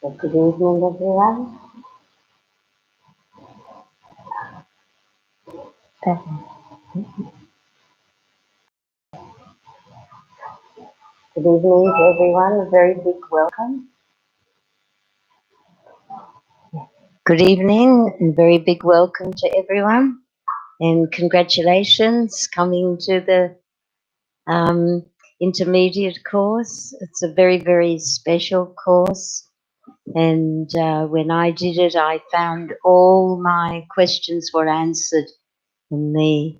Well, good evening, everyone. Good evening to everyone. A very big welcome. Good evening and very big welcome to everyone. And congratulations coming to the intermediate course. It's a very, very special course. And when I did it, I found all my questions were answered in the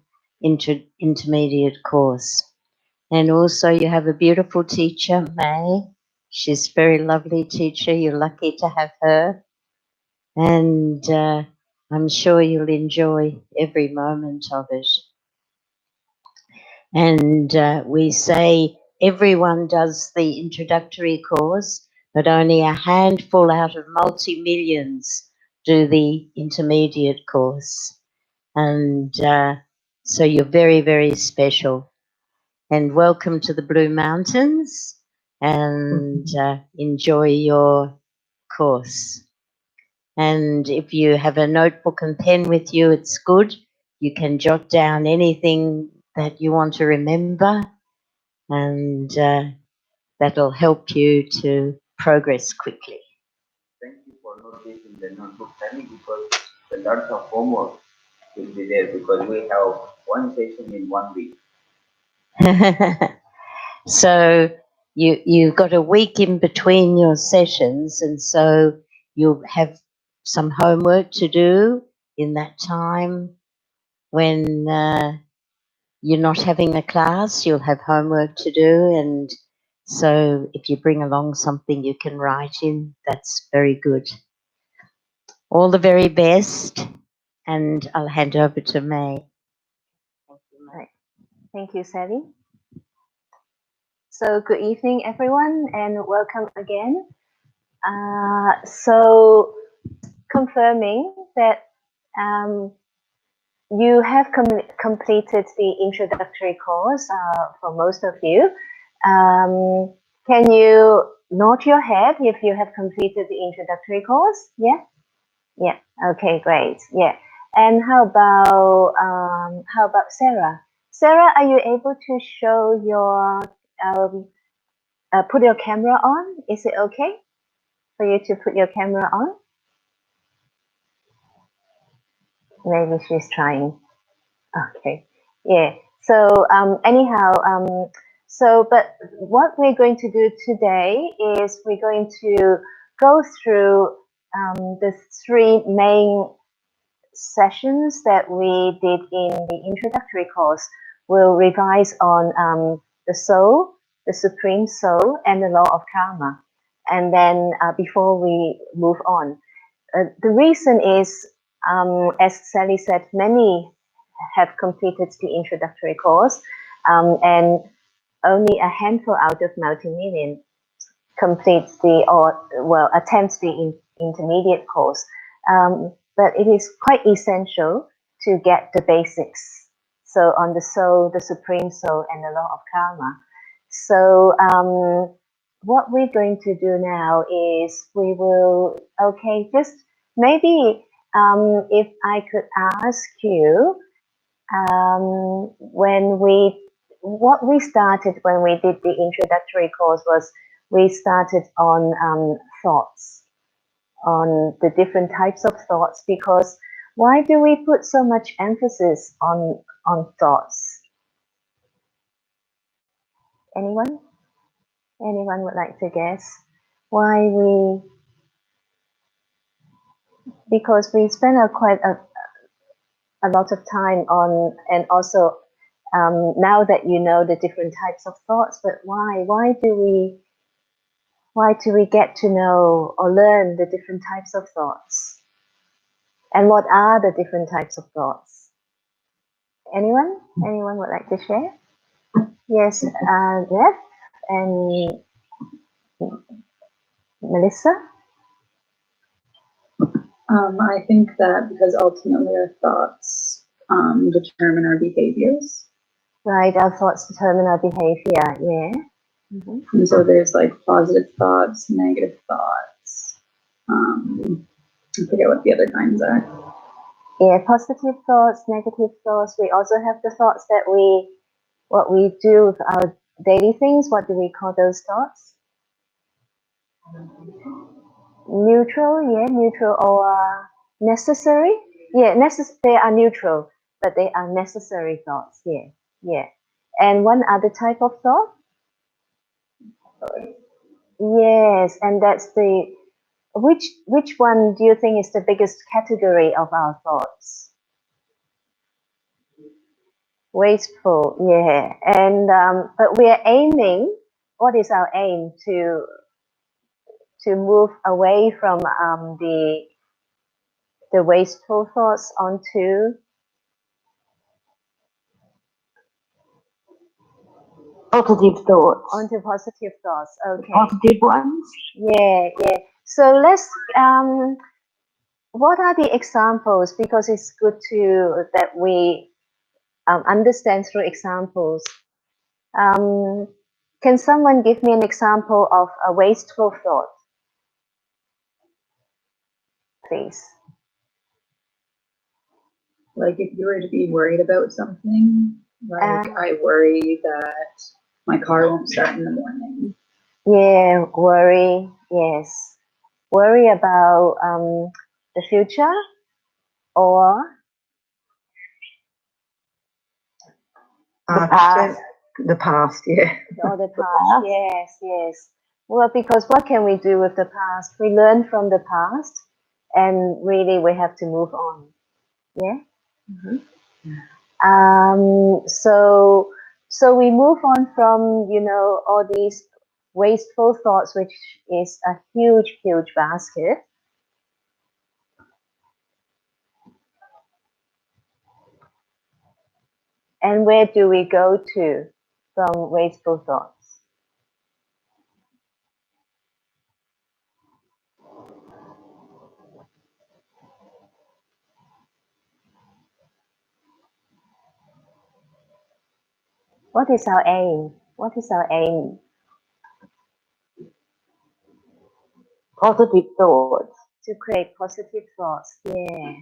intermediate course. And also you have a beautiful teacher, May. She's a very lovely teacher. You're lucky to have her. And I'm sure you'll enjoy every moment of it. And we say everyone does the introductory course, but only a handful out of multi-millions do the intermediate course. And so you're very, very special. And welcome to the Blue Mountains, and enjoy your course. And if you have a notebook and pen with you, it's good. You can jot down anything that you want to remember, and that'll help you to progress quickly. Thank you for noticing the notebook timing, because the lots of homework will be there, because we have one session in 1 week. So you've got a week in between your sessions, and so you'll have some homework to do in that time. When you're not having a class, you'll have homework to do, and so if you bring along something you can write in, that's very good. All the very best, and I'll hand over to May. Thank you, May. Thank you, Sally. So good evening, everyone, and welcome again. So confirming that you have completed the introductory course for most of you. Can you nod your head if you have completed the introductory course? Yeah? Yeah. Okay, great. Yeah. And how about Sarah? Sarah, are you able to show your put your camera on? Is it okay for you to put your camera on? Maybe she's trying. Okay. Yeah. So anyhow, but what we're going to do today is we're going to go through the three main sessions that we did in the introductory course. We'll revise on the soul, the supreme soul, and the law of karma. And then before we move on, the reason is, as Sally said, many have completed the introductory course, and only a handful out of multi-million complete attempt the intermediate course. But it is quite essential to get the basics. So on the soul, the supreme soul, and the law of karma. So what we're going to do now is we will, just maybe if I could ask you, what we started when we did the introductory course was we started on thoughts, on the different types of thoughts, because why do we put so much emphasis on thoughts? Anyone would like to guess why because we spend quite a lot of time on, and also now that you know the different types of thoughts, but why do we get to know or learn the different types of thoughts? And what are the different types of thoughts? Anyone would like to share? Yes, Jeff and Melissa? I think that because ultimately our thoughts determine our behaviors. Right, our thoughts determine our behavior, yeah. And so there's like positive thoughts, negative thoughts, I forget what the other kinds are. Yeah, positive thoughts, negative thoughts. We also have the thoughts that what we do with our daily things. What do we call those thoughts? Neutral, yeah, neutral or necessary. Yeah, they are neutral, but they are necessary thoughts. Yeah, yeah. And one other type of thought? Yes, and that's the which one do you think is the biggest category of our thoughts? Wasteful, yeah. And but we are aiming. What is our aim to move away from the wasteful thoughts onto Positive thoughts. onto positive thoughts. Okay. Positive ones. Yeah, yeah. So let's what are the examples? Because it's good to that we understand through examples. Can someone give me an example of a wasteful thought, please? Like if you were to be worried about something, like I worry that my car won't start in the morning. Yeah, worry. Yes, worry about the future or The past. The past, yeah. or the past. Yes, yes. Well, because what can we do with the past? We learn from the past, and really we have to move on. Yeah. So we move on from all these wasteful thoughts, which is a huge, huge basket. And where do we go to from wasteful thoughts? What is our aim? What is our aim? Positive thoughts. To create positive thoughts. Yeah.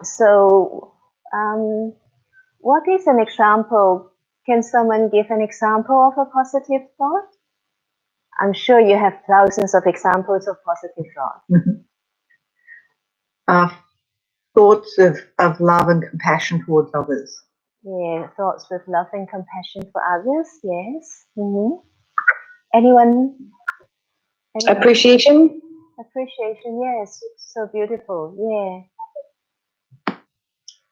So, what is an example? Can someone give an example of a positive thought? I'm sure you have thousands of examples of positive thoughts. Thoughts of love and compassion towards others. Yeah, thoughts with love and compassion for others. Yes. Anyone? Appreciation. Appreciation. Yes. So beautiful. Yeah.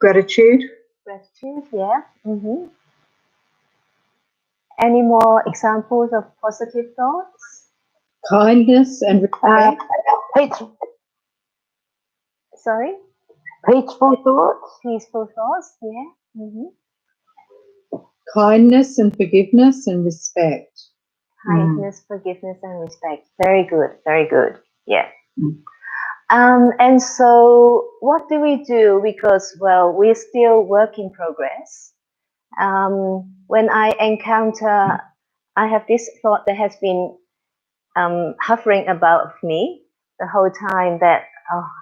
Gratitude. Gratitude. Yeah. Any more examples of positive thoughts? Kindness and respect. Sorry? Peaceful thoughts. Peaceful thoughts. Yeah. Kindness and forgiveness and respect. Kindness, forgiveness, and respect. Very good. Very good. Yeah. And so what do we do? Because, well, we're still work in progress. When I encounter, I have this thought that has been hovering about me the whole time that,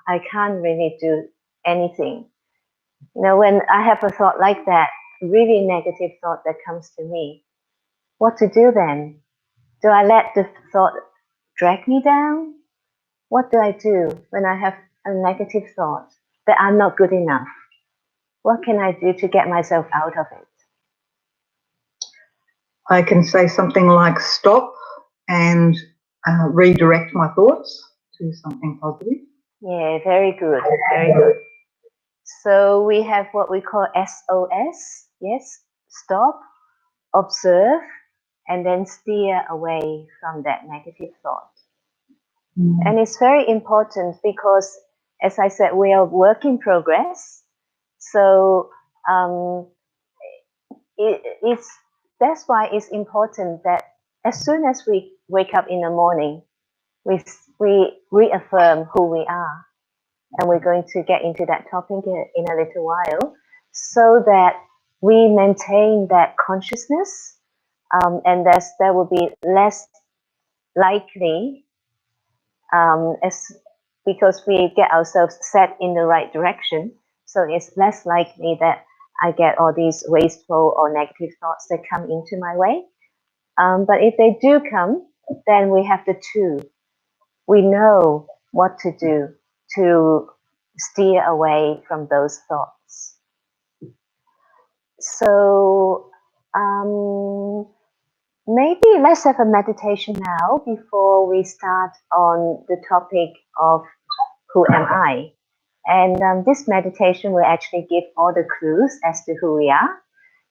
I can't really do anything. When I have a thought like that, really negative thought that comes to me, what to do then? Do I let the thought drag me down? What do I do when I have a negative thought that I'm not good enough? What can I do to get myself out of it? I can say something like stop and redirect my thoughts to something positive. Yeah, very good, very good. So we have what we call SOS, yes, stop, observe, and then steer away from that negative thought. And it's very important because, as I said, we are work in progress. So that's why it's important that as soon as we wake up in the morning, we reaffirm who we are. And we're going to get into that topic in a little while, so that we maintain that consciousness, and there will be less likely, because we get ourselves set in the right direction, so it's less likely that I get all these wasteful or negative thoughts that come into my way. But if they do come, then we have the two. We know what to do to steer away from those thoughts. So maybe let's have a meditation now before we start on the topic of who am I. And this meditation will actually give all the clues as to who we are.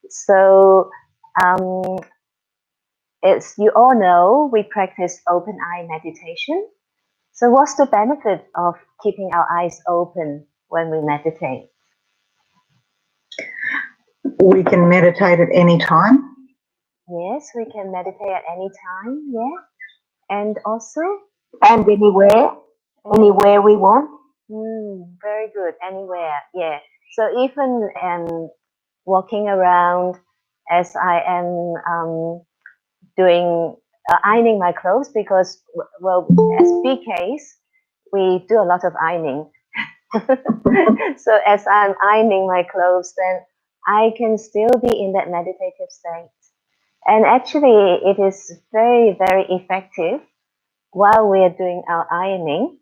So it's, you all know we practice open eye meditation. So what's the benefit of keeping our eyes open when we meditate? We can meditate at any time. Yes, we can meditate at any time, yeah. And also? And anywhere we want. Very good, anywhere, yeah. So even walking around, as I am doing, ironing my clothes, because, well, as BKs, we do a lot of ironing. So as I'm ironing my clothes, then I can still be in that meditative state. And actually, it is very, very effective while we are doing our ironing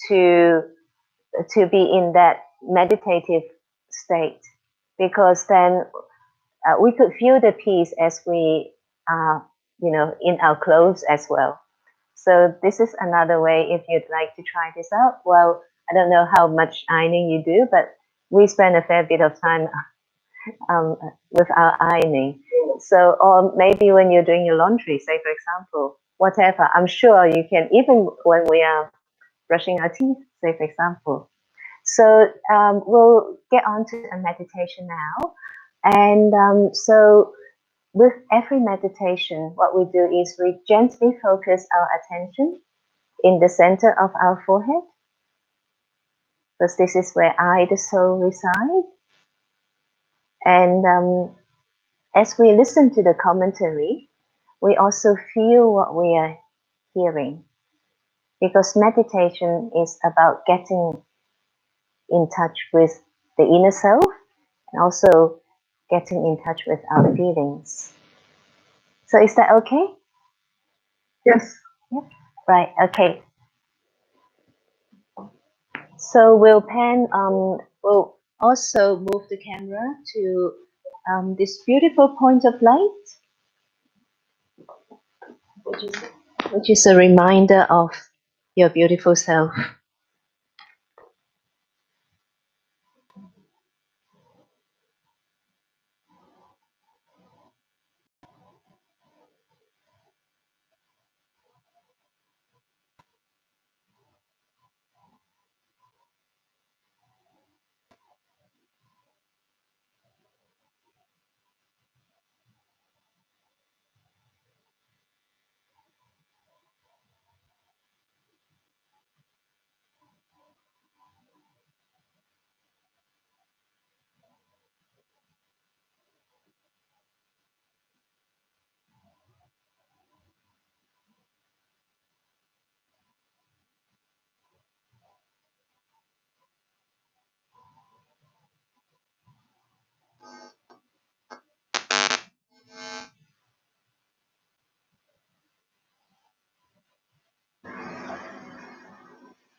to be in that meditative state, because then we could feel the peace as we are, in our clothes as well. So this is another way if you'd like to try this out. Well, I don't know how much ironing you do, but we spend a fair bit of time with our ironing. So, or maybe when you're doing your laundry, say for example, whatever, I'm sure you can, even when we are brushing our teeth, say for example. So we'll get on to a meditation now. And so with every meditation, what we do is we gently focus our attention in the center of our forehead, because this is where I, the soul, reside. And as we listen to the commentary, we also feel what we are hearing, because meditation is about getting in touch with the inner self and also getting in touch with our feelings. So is that okay? Yes. Yep. Right, okay. So we'll we'll also move the camera to this beautiful point of light, which is a reminder of your beautiful self.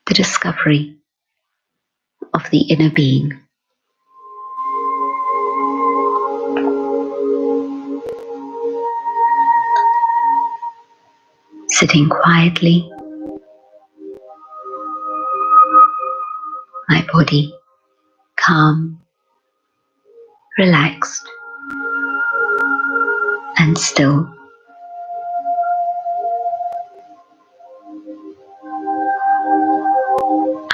The discovery of the inner being. Sitting quietly, my body calm, relaxed, and still.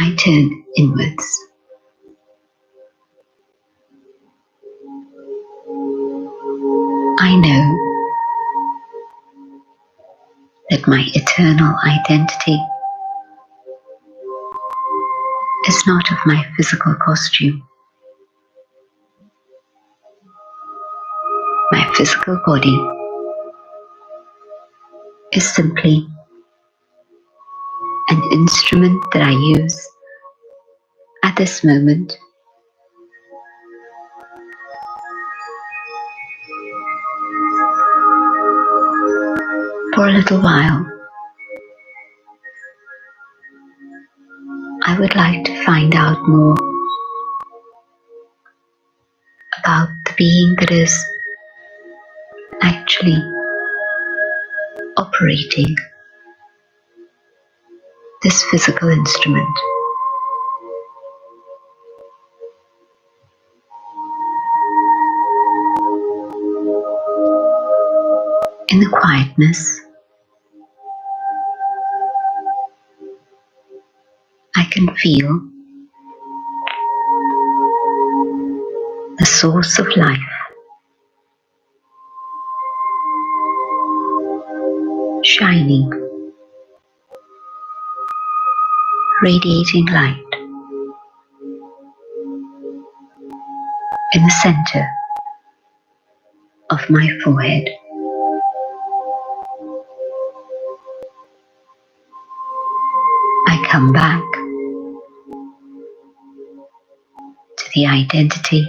I turn inwards. I know that my eternal identity is not of my physical costume. My physical body is simply an instrument that I use at this moment for a little while. I would like to find out more about the being that is actually operating this physical instrument. In the quietness, I can feel the source of life shining, radiating light in the center of my forehead. I come back to the identity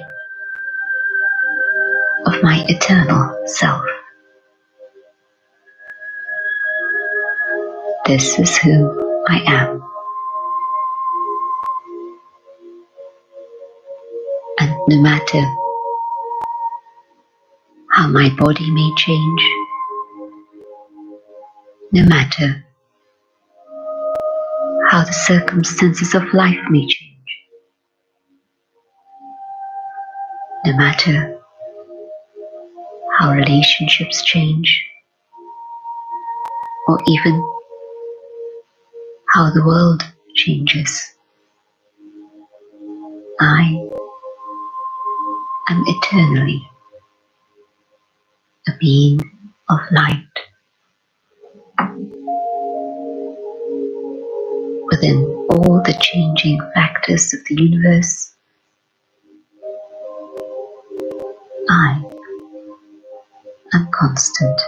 of my eternal self. This is who I am. And no matter how my body may change, no matter how the circumstances of life may change, no matter how relationships change, or even how the world changes, I am eternally a being of light. Within all the changing factors of the universe, I am constant.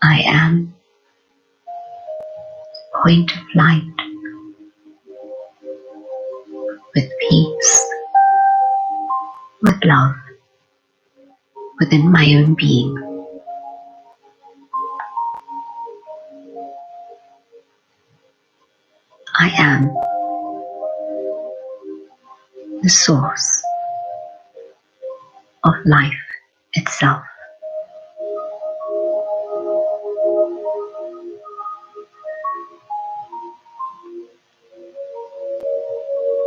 I am a point of light with peace, with love within my own being. I am the source of life itself.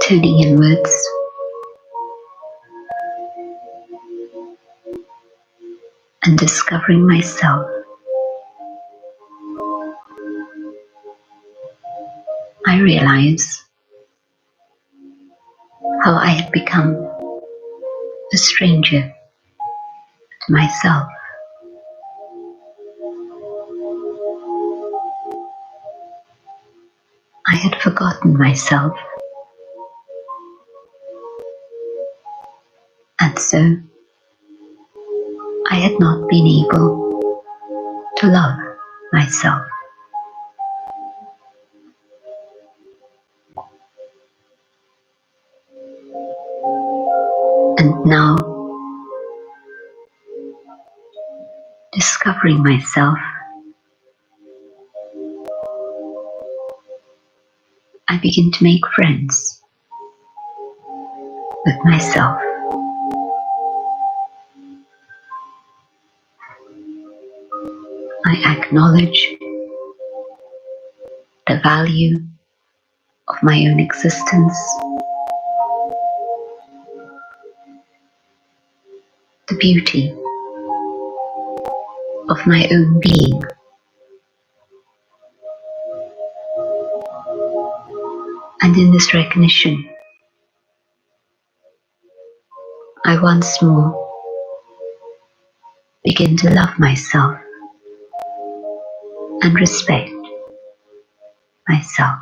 Turning inwards, and discovering myself, I realize how I had become a stranger to myself. I had forgotten myself, and so I had not been able to love myself. And now, discovering myself, I begin to make friends with myself. I acknowledge the value of my own existence, the beauty of my own being. And in this recognition, I once more begin to love myself and respect myself.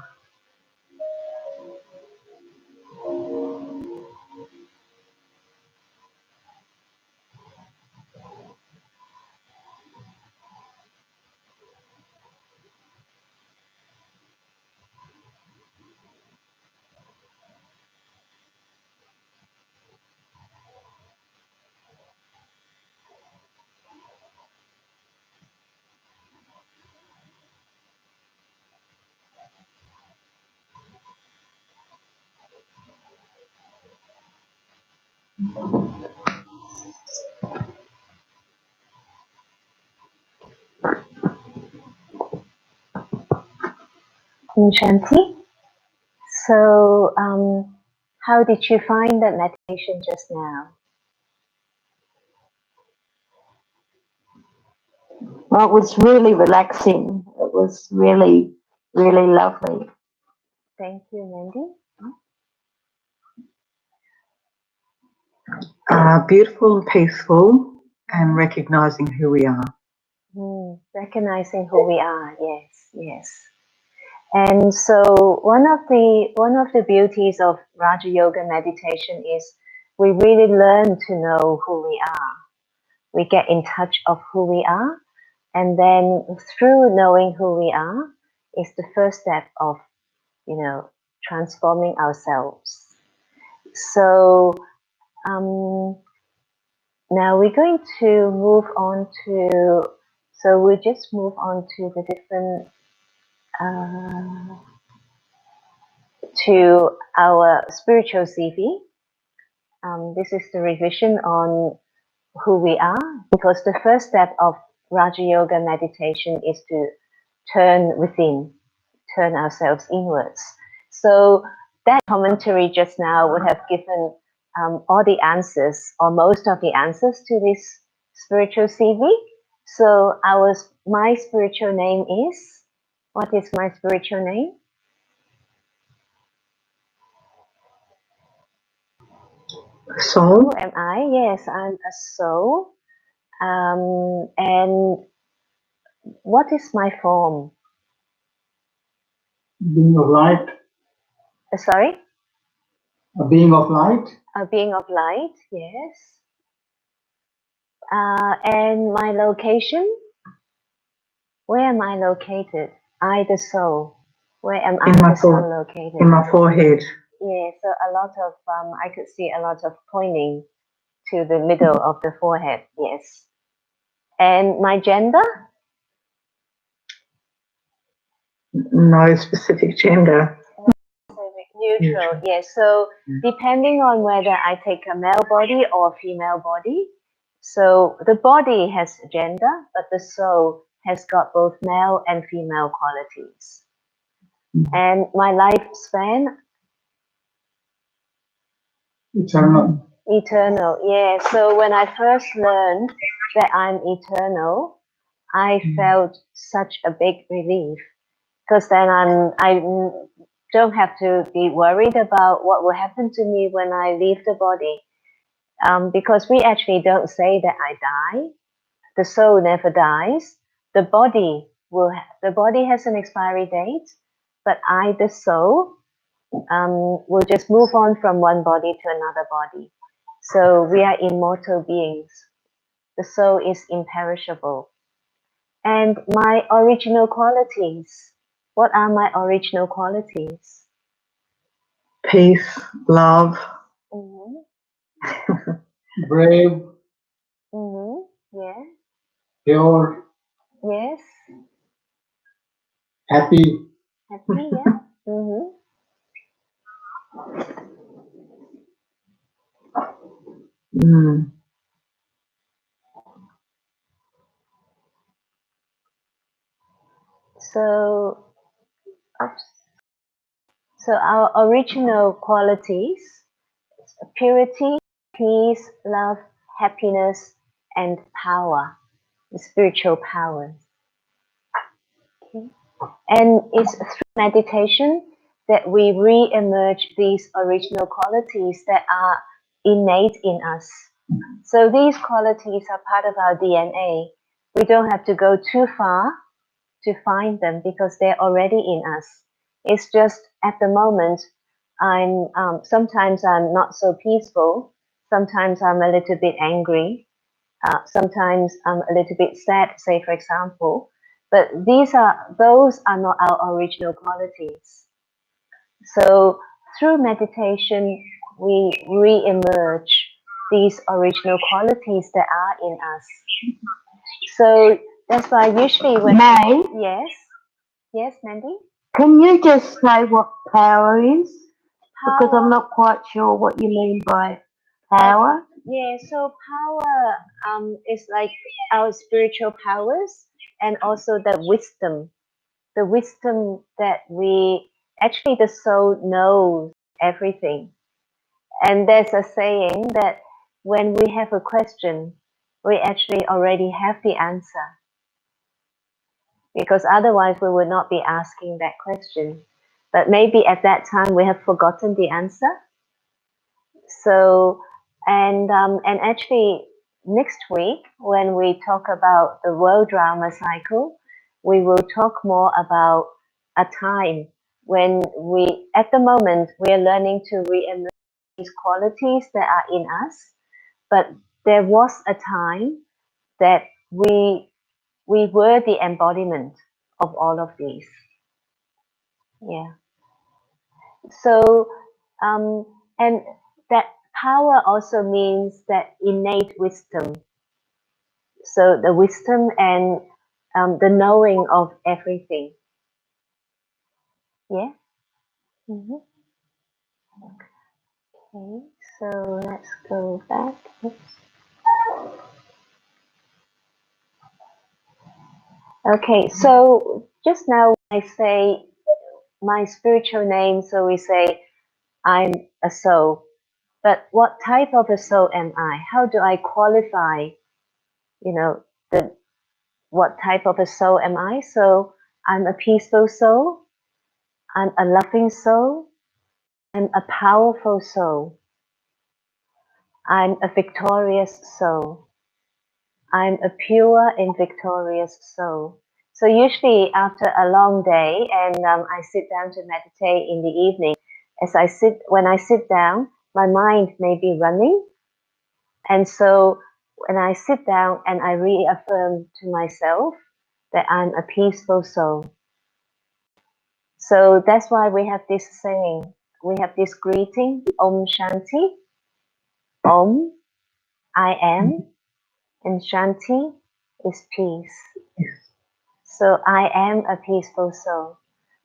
Shanti, so how did you find that meditation just now? Well, it was really relaxing. It was really, really lovely. Thank you, Mandy. Beautiful and peaceful, and recognizing who we are. Recognizing who we are, yes, yes. And so one of the beauties of Raja Yoga meditation is we really learn to know who we are. We get in touch of who we are, and then through knowing who we are is the first step of, transforming ourselves. So now we're going to move on to, so we just move on to the different, to our spiritual CV. This is the revision on who we are, because the first step of Raja Yoga meditation is to turn within, turn ourselves inwards. So that commentary just now would have given all the answers, or most of the answers to this spiritual CV. So my spiritual name is, what is my spiritual name? Soul. Who am I? Yes, I'm a soul. And what is my form? Being of light. Sorry? A being of light. A being of light, yes. And my location? Where am I located? I, the soul. Where am I, the soul, located? In my forehead. Yeah, so a lot of, I could see a lot of pointing to the middle of the forehead, yes. And my gender? No specific gender. Neutral, yes. So depending on whether I take a male body or a female body, so the body has gender, but the soul has got both male and female qualities. And my lifespan? Eternal. Eternal, yeah. So when I first learned that I'm eternal, I felt such a big relief, because then I don't have to be worried about what will happen to me when I leave the body. Because we actually don't say that I die. The soul never dies. The body has an expiry date, but I, the soul, will just move on from one body to another body. So we are immortal beings. The soul is imperishable. And my original qualities. What are my original qualities? Peace, love. Brave. Yeah. Pure. Yes. Happy. Happy, yeah. So our original qualities: purity, peace, love, happiness, and power, the spiritual powers. Okay. And it's through meditation that we re-emerge these original qualities that are innate in us. So these qualities are part of our DNA. We don't have to go too far to find them, because they're already in us. It's just at the moment, sometimes I'm not so peaceful. Sometimes I'm a little bit angry. Sometimes I'm a little bit sad, say for example. But those are not our original qualities. So through meditation, we re-emerge these original qualities that are in us. So that's why usually when... May? Yes, Mandy? Can you just say what power is? Because I'm not quite sure what you mean by Power? Yeah, so power is like our spiritual powers and also the wisdom. The wisdom that we actually the soul knows everything. And there's a saying that when we have a question, we actually already have the answer. Because otherwise we would not be asking that question. But maybe at that time we have forgotten the answer. So, and actually next week when we talk about the world drama cycle, we will talk more about a time when we, at the moment, we are learning to re-emerge these qualities that are in us. But there was a time that we were the embodiment of all of these. Yeah. So, and that power also means that innate wisdom. So the wisdom and the knowing of everything. Yeah. Mm-hmm. Okay. So let's go back. Okay. So just now I say my spiritual name. So we say I'm a soul. But what type of a soul am I? How do I qualify? You know, what type of a soul am I? So I'm a peaceful soul. I'm a loving soul. I'm a powerful soul. I'm a victorious soul. I'm a pure and victorious soul. So usually after a long day and I sit down to meditate in the evening, when I sit down, my mind may be running. And so when I sit down and I reaffirm to myself that I'm a peaceful soul. So that's why we have this saying, we have this greeting, Om Shanti, Om, I am, and Shanti is peace. So I am a peaceful soul.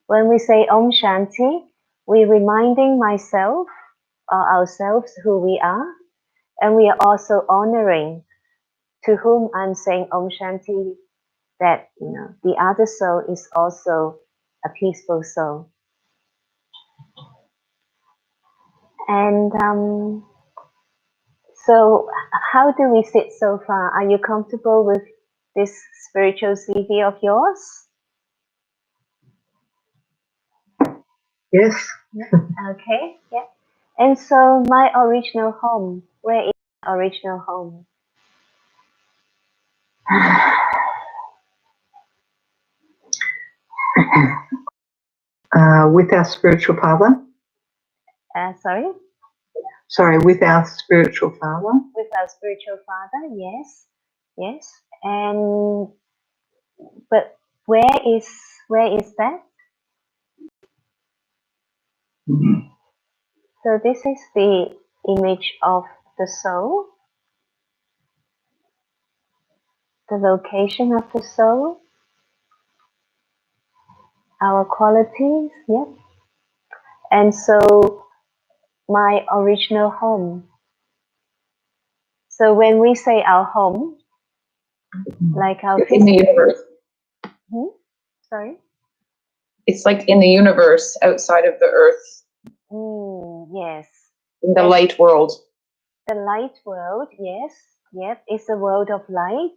When we say Om Shanti, we're reminding myself or ourselves who we are, and we are also honoring to whom I'm saying Om Shanti that the other soul is also a peaceful soul. And so how do we sit so far? Are you comfortable with this spiritual CD of yours? Yes. Okay, yeah. And so my original home, where is my original home? With our spiritual father. Sorry? Sorry, with our spiritual father. With our spiritual father, yes. Yes. And but where is that? Mm-hmm. So this is the image of the soul, the location of the soul, our qualities, yep. And so my original home. So when we say our home, like our in the universe. Sorry? It's like in the universe outside of the earth. Yes. In the light world. The light world, yes. Yep, it's a world of light.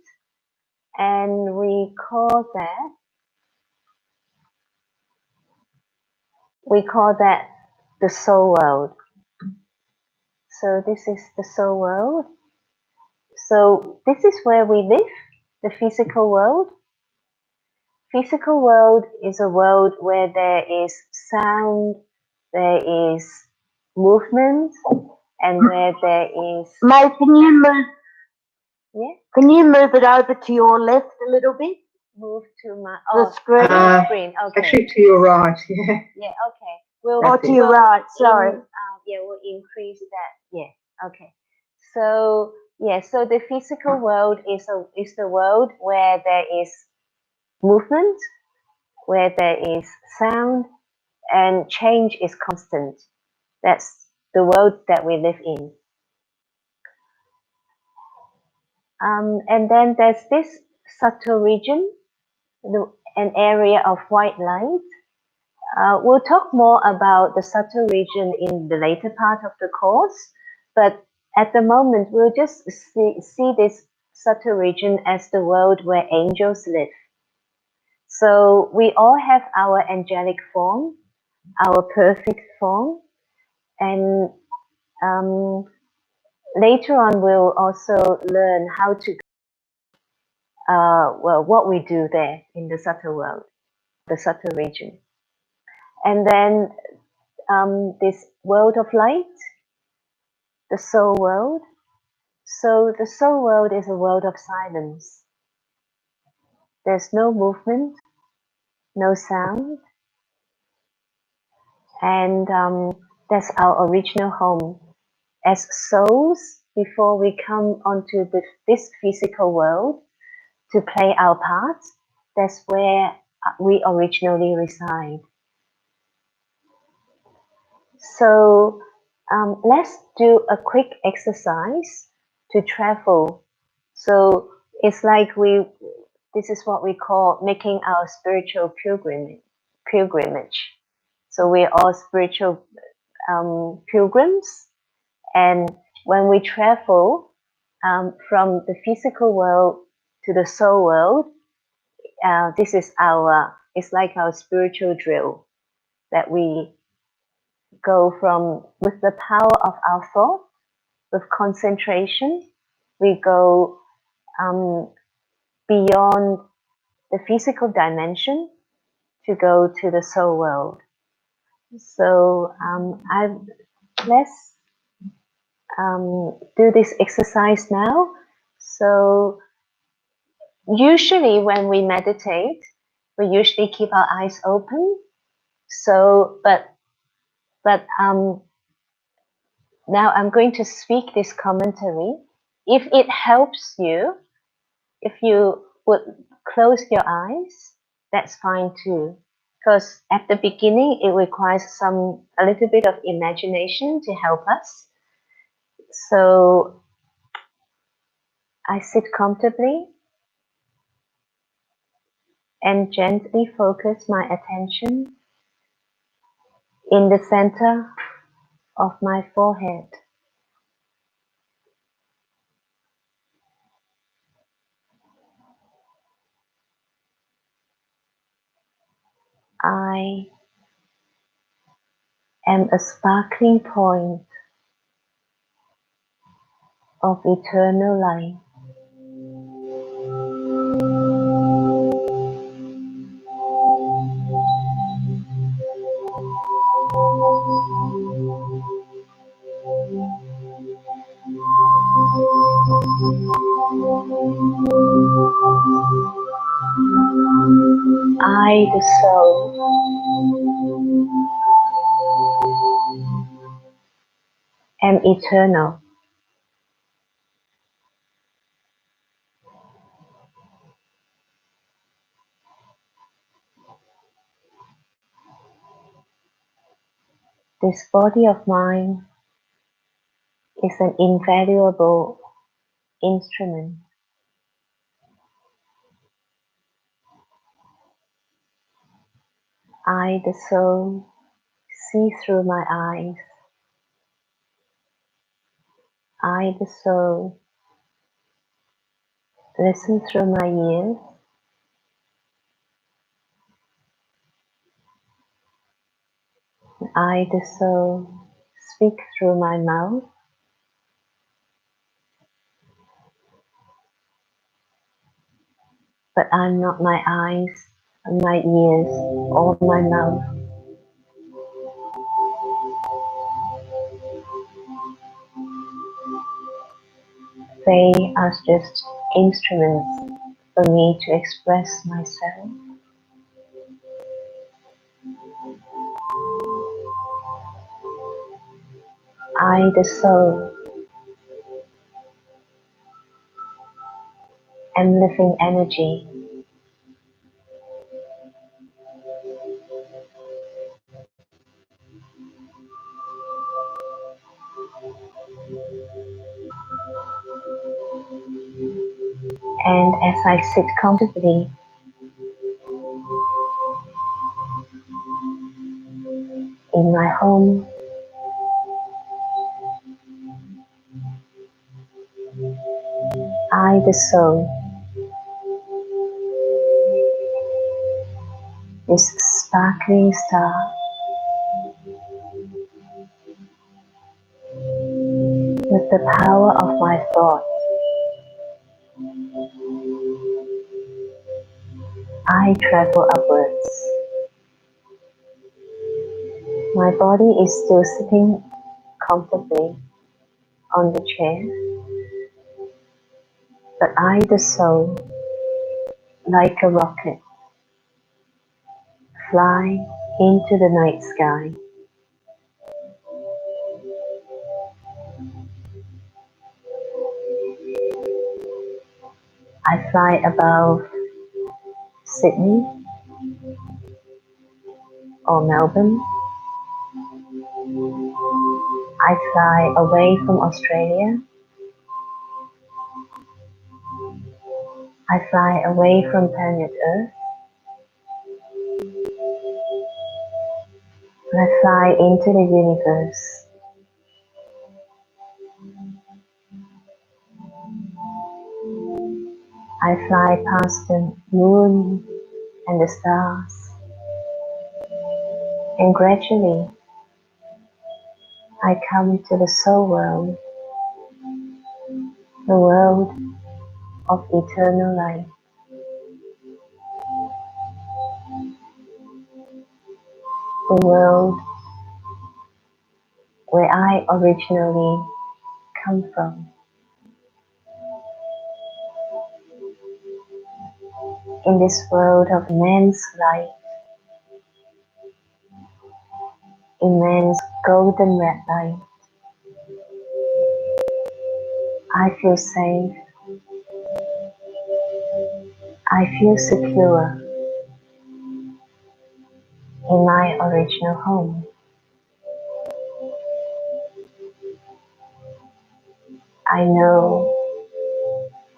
And we call that the soul world. So this is the soul world. So this is where we live, the physical world. Physical world is a world where there is sound, there is movement, and where there is... May, can you move? Yeah? Can you move it over to your left a little bit? Move to my... The screen? Screen, okay. Actually to your right, yeah. Yeah, okay. We'll to your right, sorry. We'll increase that. Yeah, okay. So, yeah, so the physical world is the world where there is movement, where there is sound, and change is constant. That's the world that we live in. And then there's this subtle region, an area of white light. We'll talk more about the subtle region in the later part of the course, but at the moment we'll just see this subtle region as the world where angels live. So we all have our angelic form, our perfect form, and later on we'll also learn how to what we do there in the subtle world, the subtle region. And then this world of light, the soul world. So the soul world is a world of silence. There's no movement, no sound, and that's our original home. As souls, before we come onto this physical world to play our parts, that's where we originally reside. So let's do a quick exercise to travel. So it's like this is what we call making our spiritual pilgrimage. So we're all spiritual pilgrims, and when we travel from the physical world to the soul world, this is it's like our spiritual drill that we go from with the power of our thought, with concentration, we go beyond the physical dimension to go to the soul world. So let's do this exercise now. So usually when we meditate, we usually keep our eyes open. So, but now I'm going to speak this commentary. If it helps you, if you would close your eyes, that's fine too. Because at the beginning, it requires a little bit of imagination to help us. So I sit comfortably and gently focus my attention in the center of my forehead. I am a sparkling point of eternal light. I, the soul, am eternal. This body of mine is an invaluable instrument. I, the soul, see through my eyes. I, the soul, listen through my ears. I, the soul, speak through my mouth. But I'm not my eyes, my ears, or my mouth. They are just instruments for me to express myself. I, the soul, am living energy. And as I sit comfortably, in my home, I, the soul, this sparkling star, with the power of my thought, I travel upwards. My body is still sitting comfortably on the chair, but I, the soul, like a rocket, fly into the night sky. I fly above Sydney or Melbourne. I fly away from Australia. I fly away from planet Earth. I fly into the universe. I fly past the moon and the stars. And gradually, I come to the soul world, the world of eternal life, the world where I originally come from. In this world of man's life, in man's golden red light, I feel safe. I feel secure in my original home. I know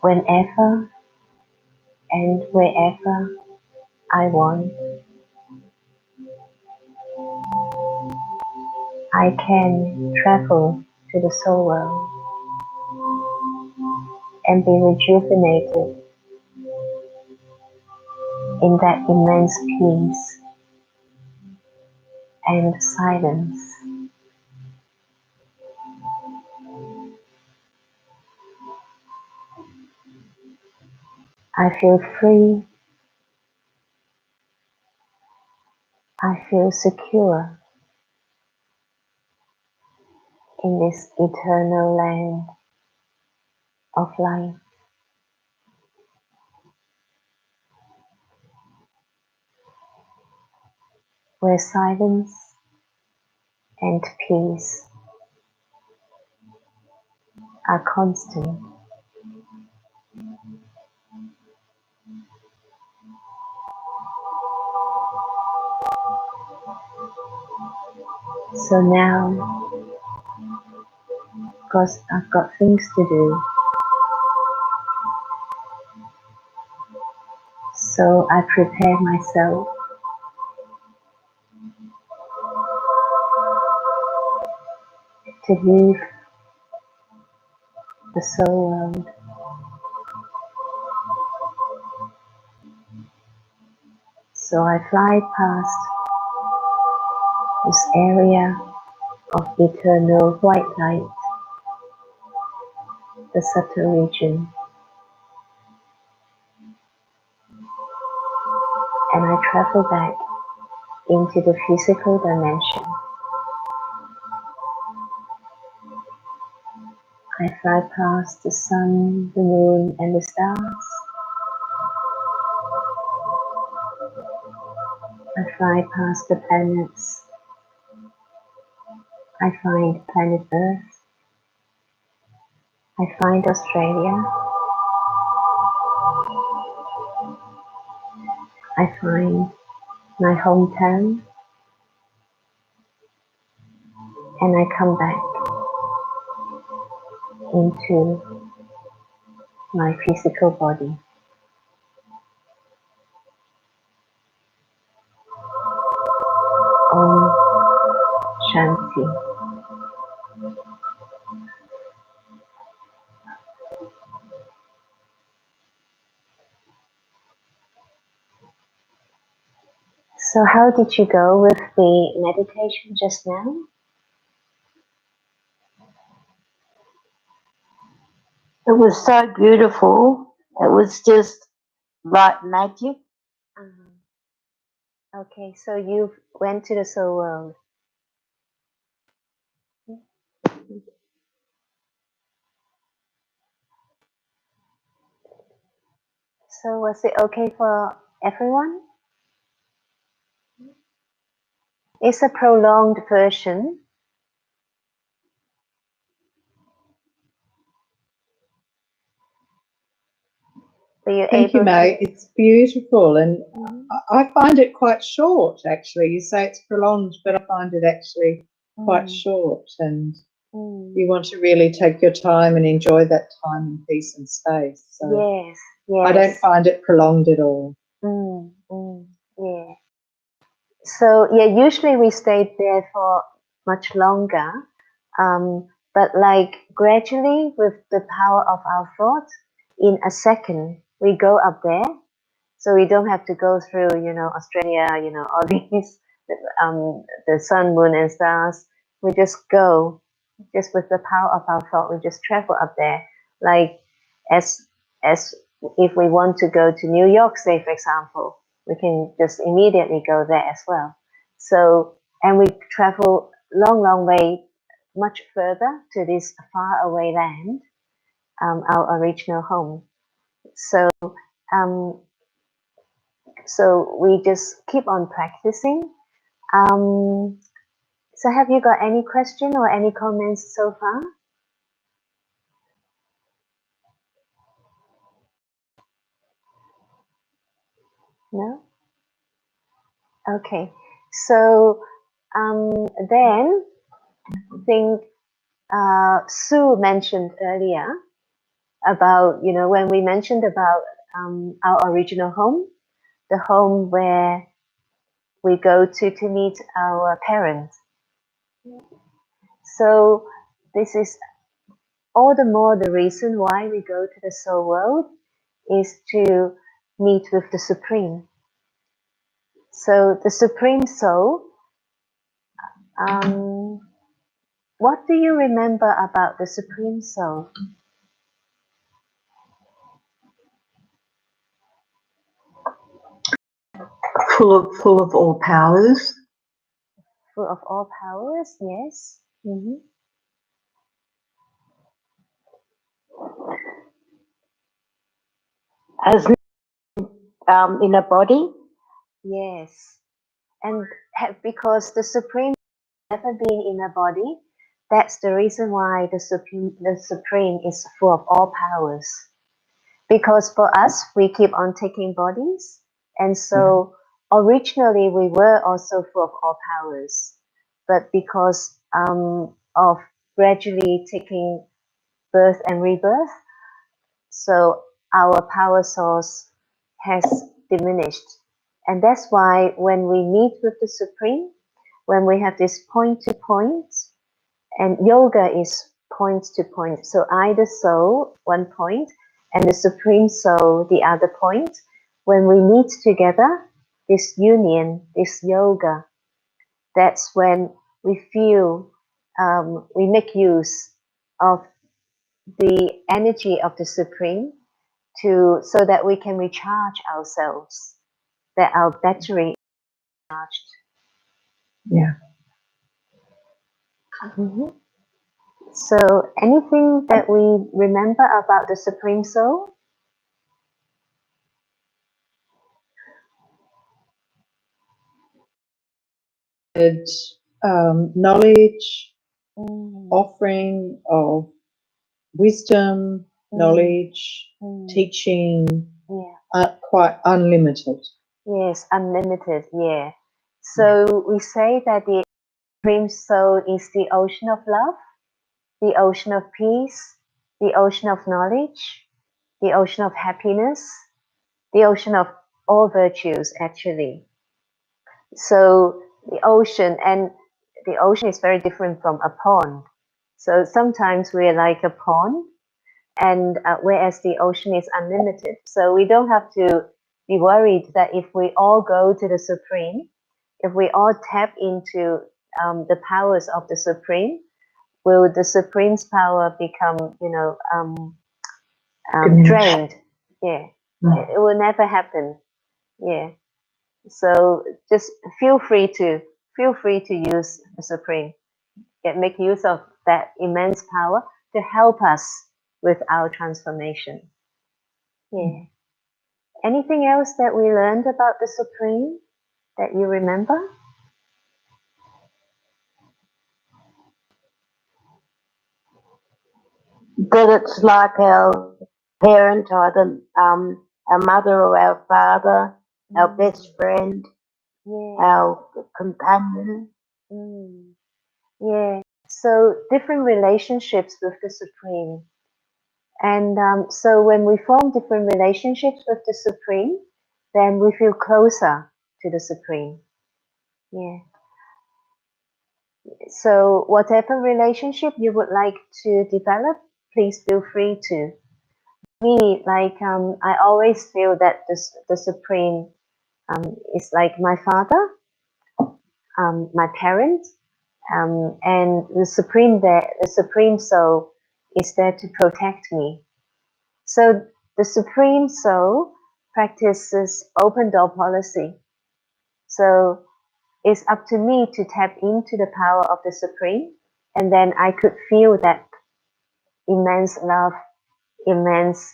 whenever and wherever I want, I can travel to the soul world and be rejuvenated in that immense peace and silence. I feel free. I feel secure in this eternal land of life, where silence and peace are constant. So now, because I've got things to do, so I prepare myself to leave the soul world. So I fly past this area of eternal white light, the subtle region, and I travel back into the physical dimension. I fly past the sun, the moon, and the stars. I fly past the planets. I find planet Earth. I find Australia. I find my hometown. And I come back into my physical body. Om Shanti. So how did you go with the meditation just now? It was so beautiful. It was just like magic. Okay, so you went to the soul world. So was it okay for everyone? It's a prolonged version. Thank you, May. It's beautiful, and I find it quite short, actually. You say it's prolonged, but I find it actually quite short, and you want to really take your time and enjoy that time in peace and space. So Yes, yes. I don't find it prolonged at all. Yeah. So yeah, usually we stayed there for much longer, but like gradually with the power of our thought, in a second we go up there. So we don't have to go through, Australia, all these, the sun, moon, and stars. We just go, just with the power of our thought. We just travel up there, like as if we want to go to New York, say for example, we can just immediately go there as well. So, and we travel long way, much further to this far away land, our original home. So. So we just keep on practicing. So have you got any question or any comments so far? No? Okay. So then I think Sue mentioned earlier about, when we mentioned about our original home, the home where we go to meet our parents. So this is all the more the reason why we go to the soul world is to meet with the Supreme. So the Supreme Soul, what do you remember about the Supreme Soul? Full of all powers. Full of all powers, yes. As in a body? Yes. And because the Supreme has never been in a body, that's the reason why the Supreme is full of all powers. Because for us, we keep on taking bodies, and so originally we were also full of all powers, but because of gradually taking birth and rebirth, so our power source has diminished, and that's why when we meet with the Supreme, when we have this point to point, and yoga is point to point, so I the soul one point and the Supreme Soul the other point, when we meet together, this union, this yoga, that's when we feel we make use of the energy of the Supreme so that we can recharge ourselves, that our battery is charged. Yeah. So anything that we remember about the Supreme Soul? Knowledge, offering of wisdom, knowledge, teaching, quite unlimited. Yes, unlimited, yeah. So we say that the Supreme Soul is the ocean of love, the ocean of peace, the ocean of knowledge, the ocean of happiness, the ocean of all virtues actually. So the ocean is very different from a pond. So sometimes we're like a pond, and whereas the ocean is unlimited. So we don't have to be worried that if we all go to the Supreme, if we all tap into the powers of the Supreme, will the Supreme's power become, drained? Yeah, it will never happen. Yeah. So just feel free to use the Supreme. Make use of that immense power to help us with our transformation. Yeah. Anything else that we learned about the Supreme that you remember? That it's like our parent, either our mother or our father, our best friend, our companion. Yeah. So different relationships with the Supreme. And so when we form different relationships with the Supreme, then we feel closer to the Supreme. Yeah. So whatever relationship you would like to develop, please feel free to. Me, like I always feel that the Supreme is like my father, my parent, and the Supreme Soul is there to protect me. So the Supreme Soul practices open door policy. So it's up to me to tap into the power of the Supreme, and then I could feel that immense love, immense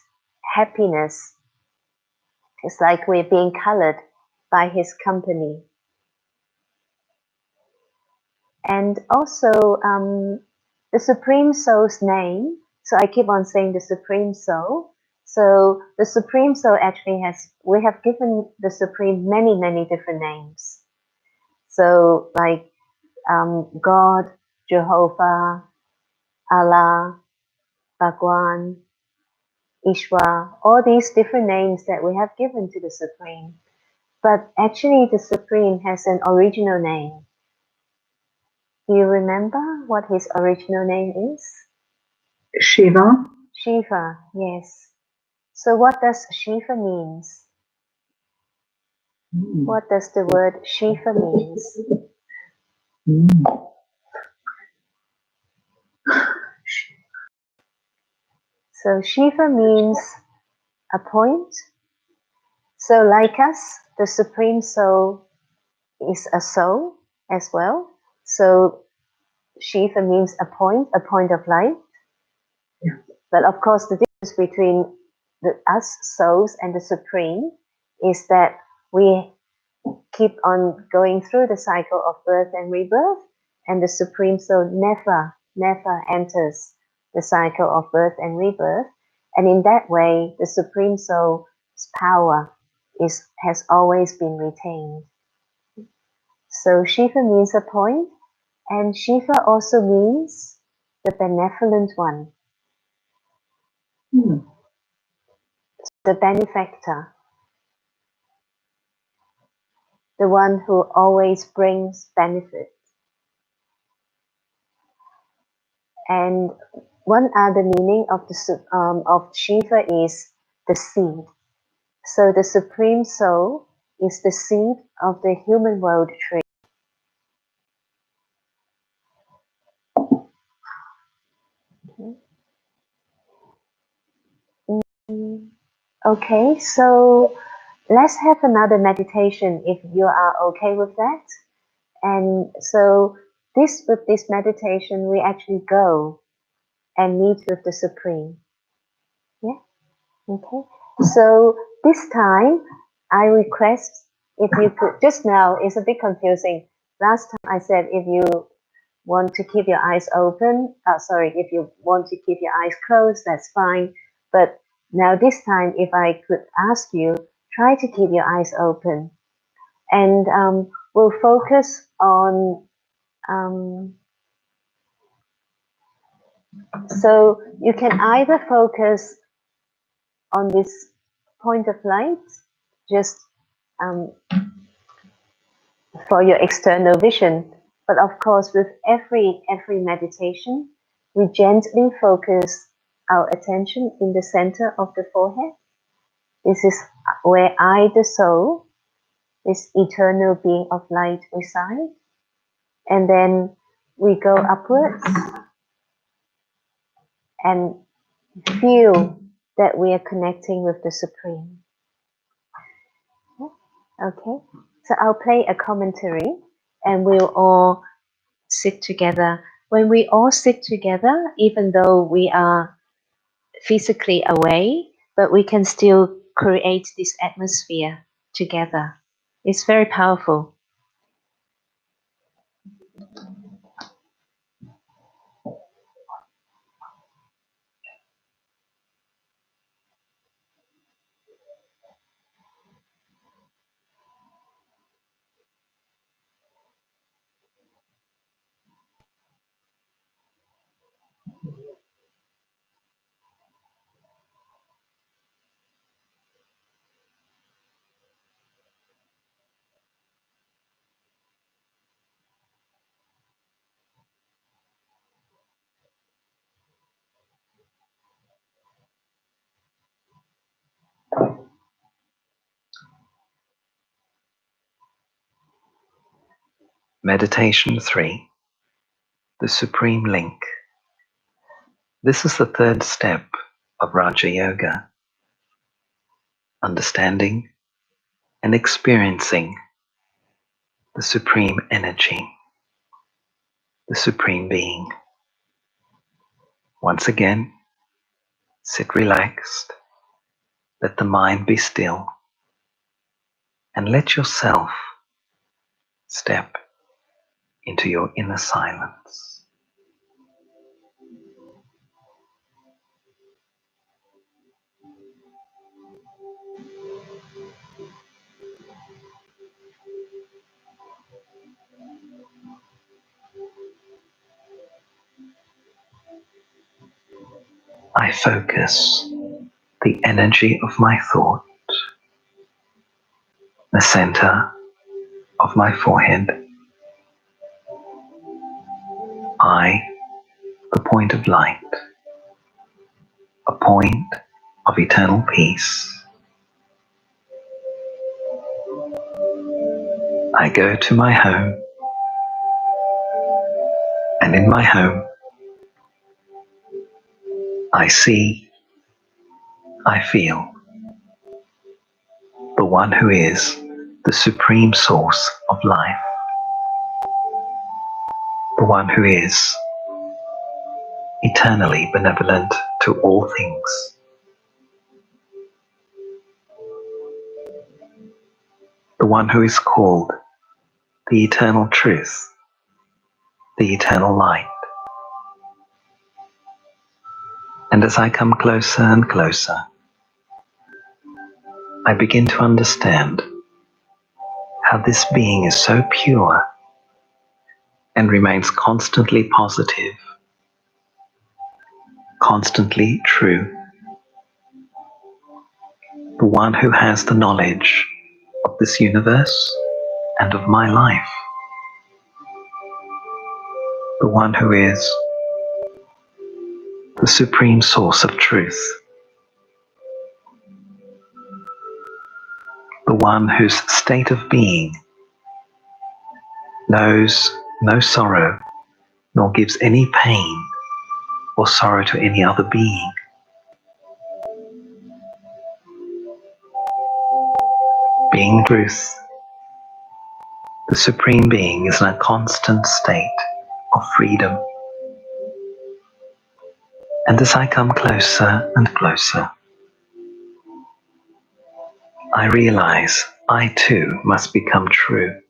happiness. It's like we're being colored by his company. And also the Supreme Soul's name, so I keep on saying the Supreme Soul. So the Supreme Soul actually we have given the Supreme many, many different names. So like God, Jehovah, Allah, Bhagwan, Ishwa, all these different names that we have given to the Supreme. But actually the Supreme has an original name. Do you remember what his original name is? Shiva. Shiva, yes. So what does Shiva means? What does the word Shiva means? So Shiva means a point. So like us, the Supreme Soul is a soul as well. So Shiva means a point of light. Yeah. But of course, the difference between us souls and the Supreme is that we keep on going through the cycle of birth and rebirth, and the Supreme Soul never enters the cycle of birth and rebirth. And in that way, the Supreme Soul's power has always been retained. So Shiva means a point, and Shiva also means the benevolent one, the benefactor, the one who always brings benefit. And one other meaning of Shiva is the seed. So the Supreme Soul is the seed of the human world tree. Okay, so let's have another meditation if you are okay with that. And so with this meditation, we actually go and meet with the Supreme. Yeah, okay. So this time, I request if you could, just now it's a bit confusing. Last time I said if you want to keep your eyes open, if you want to keep your eyes closed, that's fine. But now this time, if I could ask you, try to keep your eyes open. And we'll focus on, so you can either focus on this point of light, just for your external vision. But of course, with every meditation, we gently focus our attention in the center of the forehead. This is where I, the soul, this eternal being of light, reside. And then we go upwards and feel that we are connecting with the Supreme. Okay, so I'll play a commentary and we'll all sit together. When we all sit together, even though we are physically away, but we can still create this atmosphere together. It's very powerful. Meditation 3, the Supreme Link. This is the third step of Raja Yoga, understanding and experiencing the Supreme Energy, the Supreme Being. Once again, sit relaxed, let the mind be still, and let yourself step into your inner silence. I focus the energy of my thought, the center of my forehead. I, the point of light, a point of eternal peace. I go to my home, and in my home, I see, I feel the one who is the supreme source of life, the one who is eternally benevolent to all things, the one who is called the eternal truth, the eternal light. And as I come closer and closer, I begin to understand how this being is so pure and remains constantly positive, constantly true, the one who has the knowledge of this universe and of my life, the one who is the supreme source of truth, the one whose state of being knows no sorrow nor gives any pain or sorrow to any other being. Being truth, the Supreme Being is in a constant state of freedom. And as I come closer and closer, I realize I too must become true.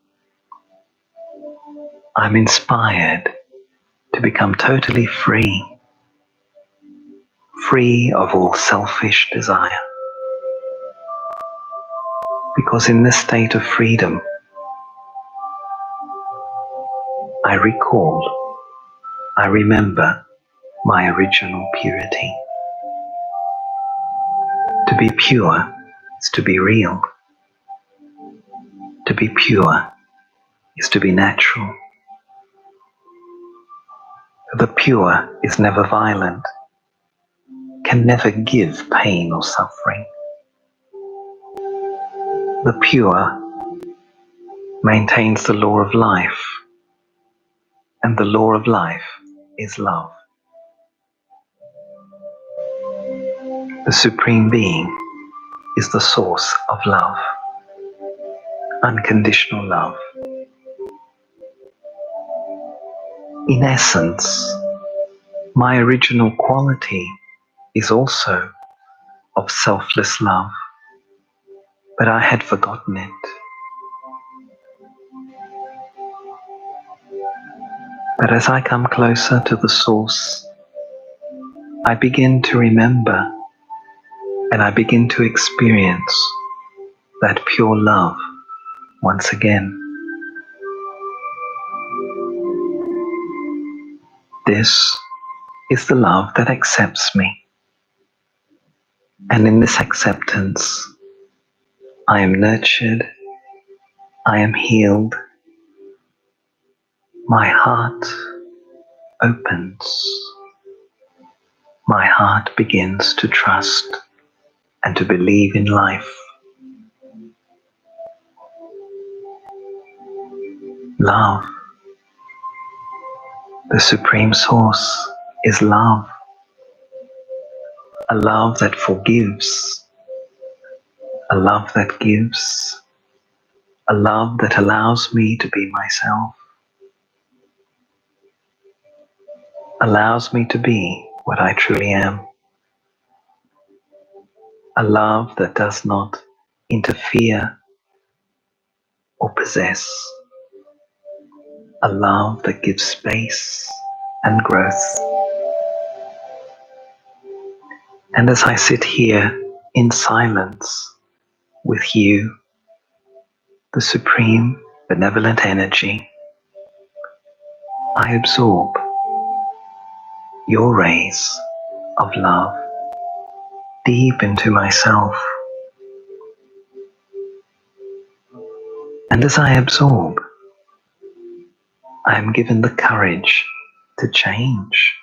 I'm inspired to become totally free, free of all selfish desire. Because in this state of freedom, I recall, I remember my original purity. To To be pure is to be real. To be pure is to be natural. The pure is never violent, can never give pain or suffering. The pure maintains the law of life, and the law of life is love. The Supreme Being is the source of love, unconditional love. In essence, my original quality is also of selfless love, but I had forgotten it. But as I come closer to the source, I begin to remember and I begin to experience that pure love once again. This is the love that accepts me. And in this acceptance, I am nurtured, I am healed, my heart opens, my heart begins to trust and to believe in life. Love, the Supreme Source, is love, a love that forgives, a love that gives, a love that allows me to be myself, allows me to be what I truly am, a love that does not interfere or possess, a love that gives space and growth. And as I sit here in silence with you, the Supreme Benevolent Energy, I absorb your rays of love deep into myself. And as I absorb, I am given the courage to change.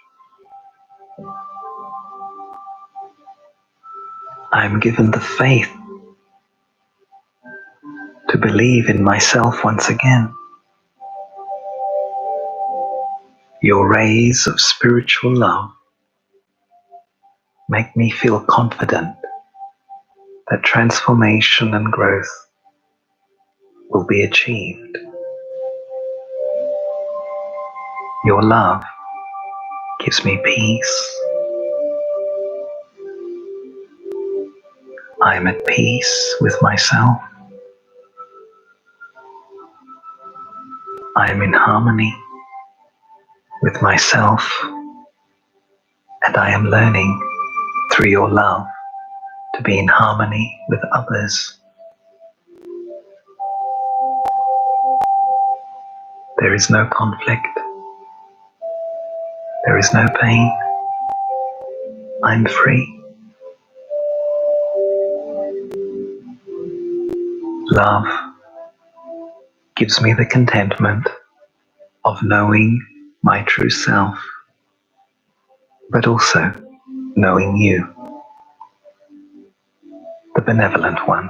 I am given the faith to believe in myself once again. Your rays of spiritual love make me feel confident that transformation and growth will be achieved. Your love gives me peace. I am at peace with myself. I am in harmony with myself, and I am learning through your love to be in harmony with others. There is no conflict. There is no pain. I'm free. Love gives me the contentment of knowing my true self, but also knowing you, the benevolent one.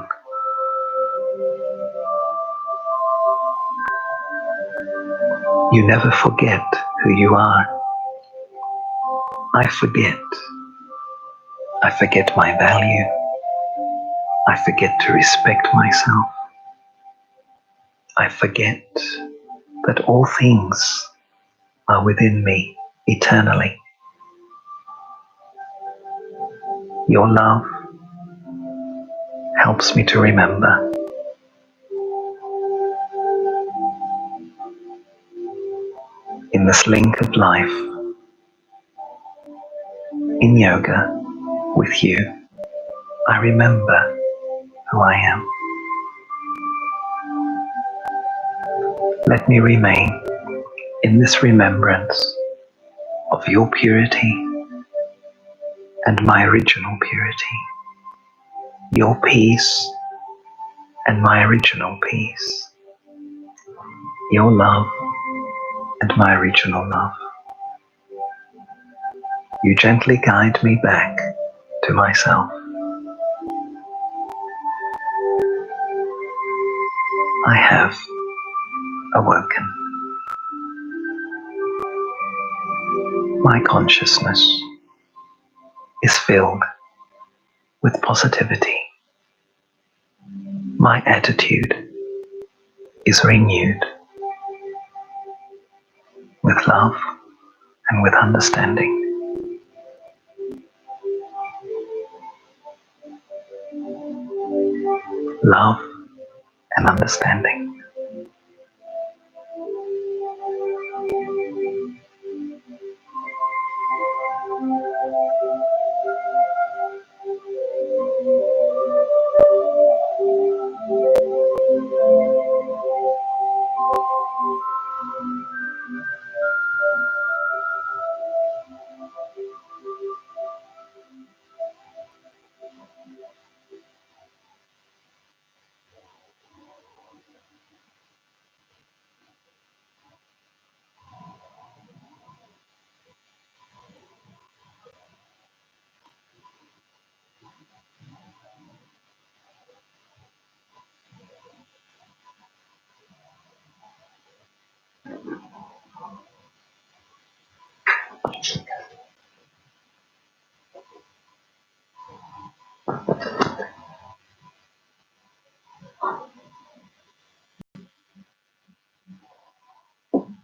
You never forget who you are. I forget. I forget my value. I forget to respect myself. I forget that all things are within me eternally. Your love helps me to remember. In this link of life, in yoga, with you, I remember who I am. Let me remain in this remembrance of your purity and my original purity. your peace and my original peace, your love and my original love. You gently guide me back to myself. I have awoken. My consciousness is filled with positivity. My attitude is renewed with love and with understanding. Love and understanding.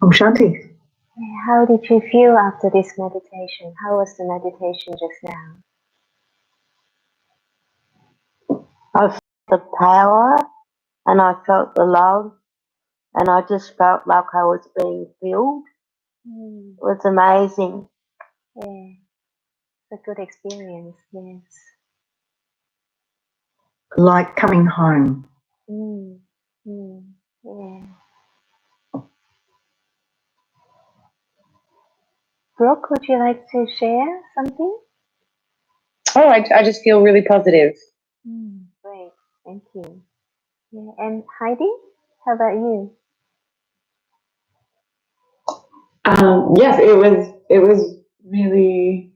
Om Shanti. How did you feel after this meditation? How was the meditation just now? I felt the power and I felt the love and I just felt like I was being filled. It was amazing. Yeah, it's a good experience, yes. Like coming home. Yeah. Brooke, would you like to share something? Oh, I just feel really positive. Great, thank you. Yeah. And Heidi, how about you? Yes, it was really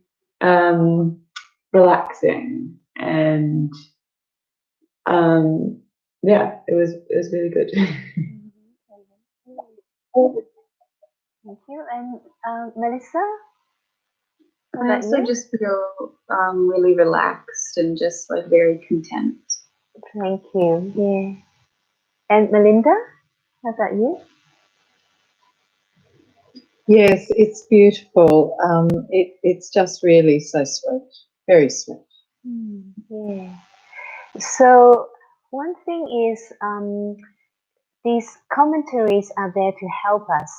relaxing, and yeah, it was really good. Thank you. And Melissa, how I about also you? just feel really relaxed and just like very content. Thank you. Yeah. And Melinda, how about you? Yes, it's beautiful. It's just really so sweet, very sweet. Yeah. So one thing is these commentaries are there to help us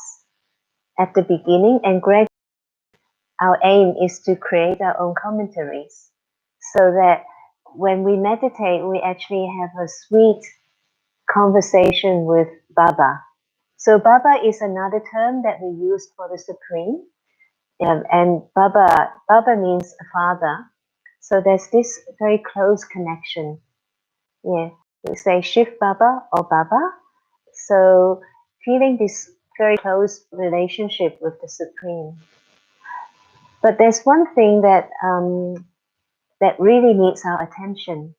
at the beginning, and gradually our aim is to create our own commentaries so that when we meditate, we actually have a sweet conversation with Baba. So Baba is another term that we use for the Supreme. And Baba means father. So there's this very close connection. Yeah, we say Shiv Baba or Baba. So feeling this very close relationship with the Supreme. But there's one thing that that really needs our attention,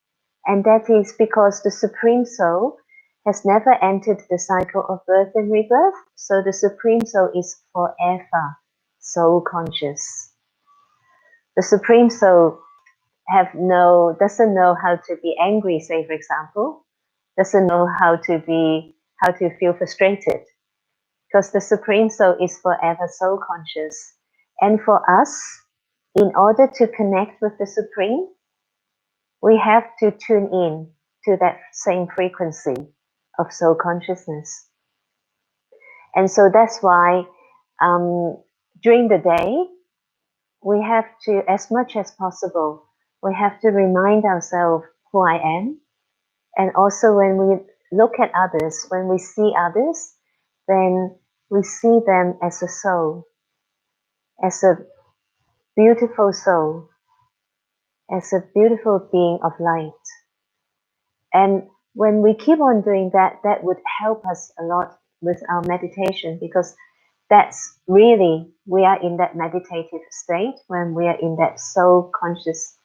and that is because the Supreme Soul has never entered the cycle of birth and rebirth. So the Supreme Soul is forever soul conscious. The Supreme Soul doesn't know how to be angry, say for example, doesn't know how to feel frustrated, because the Supreme Soul is forever soul conscious. And for us, in order to connect with the Supreme, we have to tune in to that same frequency of soul consciousness. And so that's why during the day, we have to, as much as possible, we have to remind ourselves who I am. And also when we look at others, when we see others, then we see them as a soul, as a beautiful soul, as a beautiful being of light. And when we keep on doing that, that would help us a lot with our meditation, because that's really, we are in that meditative state when we are in that soul conscious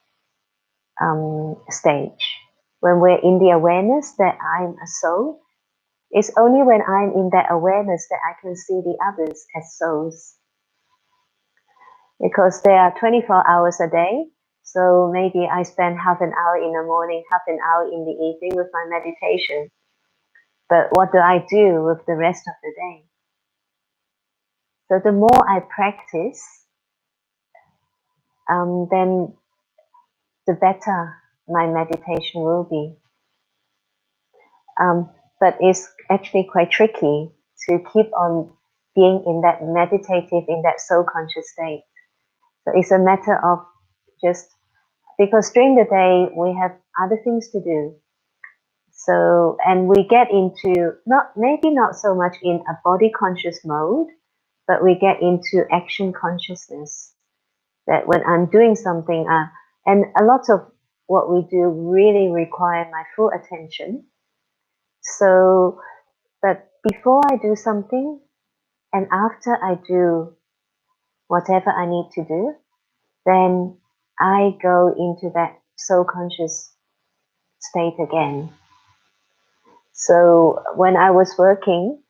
stage. When we're in the awareness that I'm a soul, it's only when I'm in that awareness that I can see the others as souls. Because there are 24 hours a day, so maybe I spend half an hour in the morning, half an hour in the evening with my meditation. But what do I do with the rest of the day? So the more I practice, then the better my meditation will be. But it's actually quite tricky to keep on being in that meditative, in that soul conscious state. So it's a matter of just, because during the day we have other things to do. So, and we get into, maybe not so much in a body conscious mode, but we get into action consciousness. That when I'm doing something, and a lot of what we do really require my full attention. So, but before I do something, and after I do whatever I need to do, then I go into that soul conscious state again. So when I was working,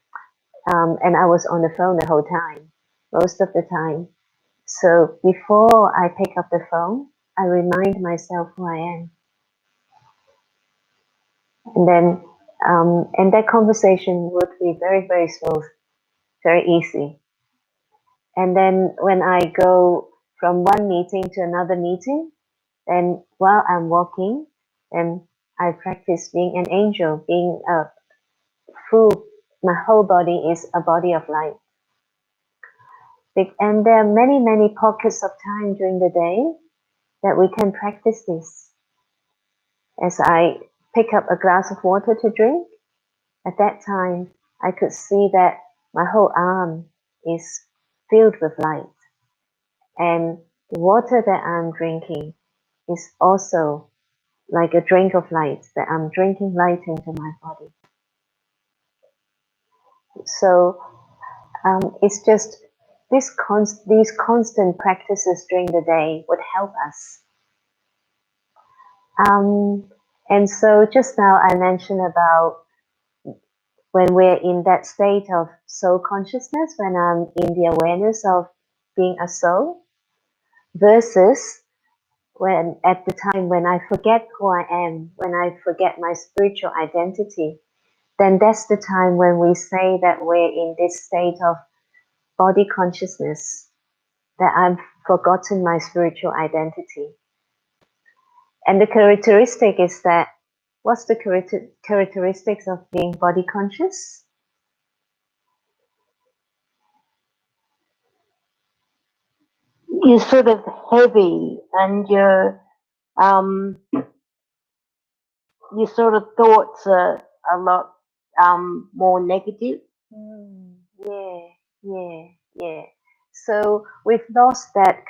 and I was on the phone the whole time, most of the time. So before I pick up the phone, I remind myself who I am. And then, and that conversation would be very, very smooth, very easy. And then when I go from one meeting to another meeting, then while I'm walking, then I practice being an angel, being a full, my whole body is a body of light. And there are many, many pockets of time during the day that we can practice this. As I pick up a glass of water to drink, at that time, I could see that my whole arm is filled with light. And the water that I'm drinking is also like a drink of light, that I'm drinking light into my body. So it's just these constant practices during the day would help us. And so just now I mentioned about when we're in that state of soul consciousness, when I'm in the awareness of being a soul, versus when at the time when I forget who I am, when I forget my spiritual identity, then that's the time when we say that we're in this state of body consciousness, that I've forgotten my spiritual identity. And the characteristic is that, what's the characteristics of being body conscious? You're sort of heavy, and your sort of thoughts are a lot more negative. Yeah. So we've lost that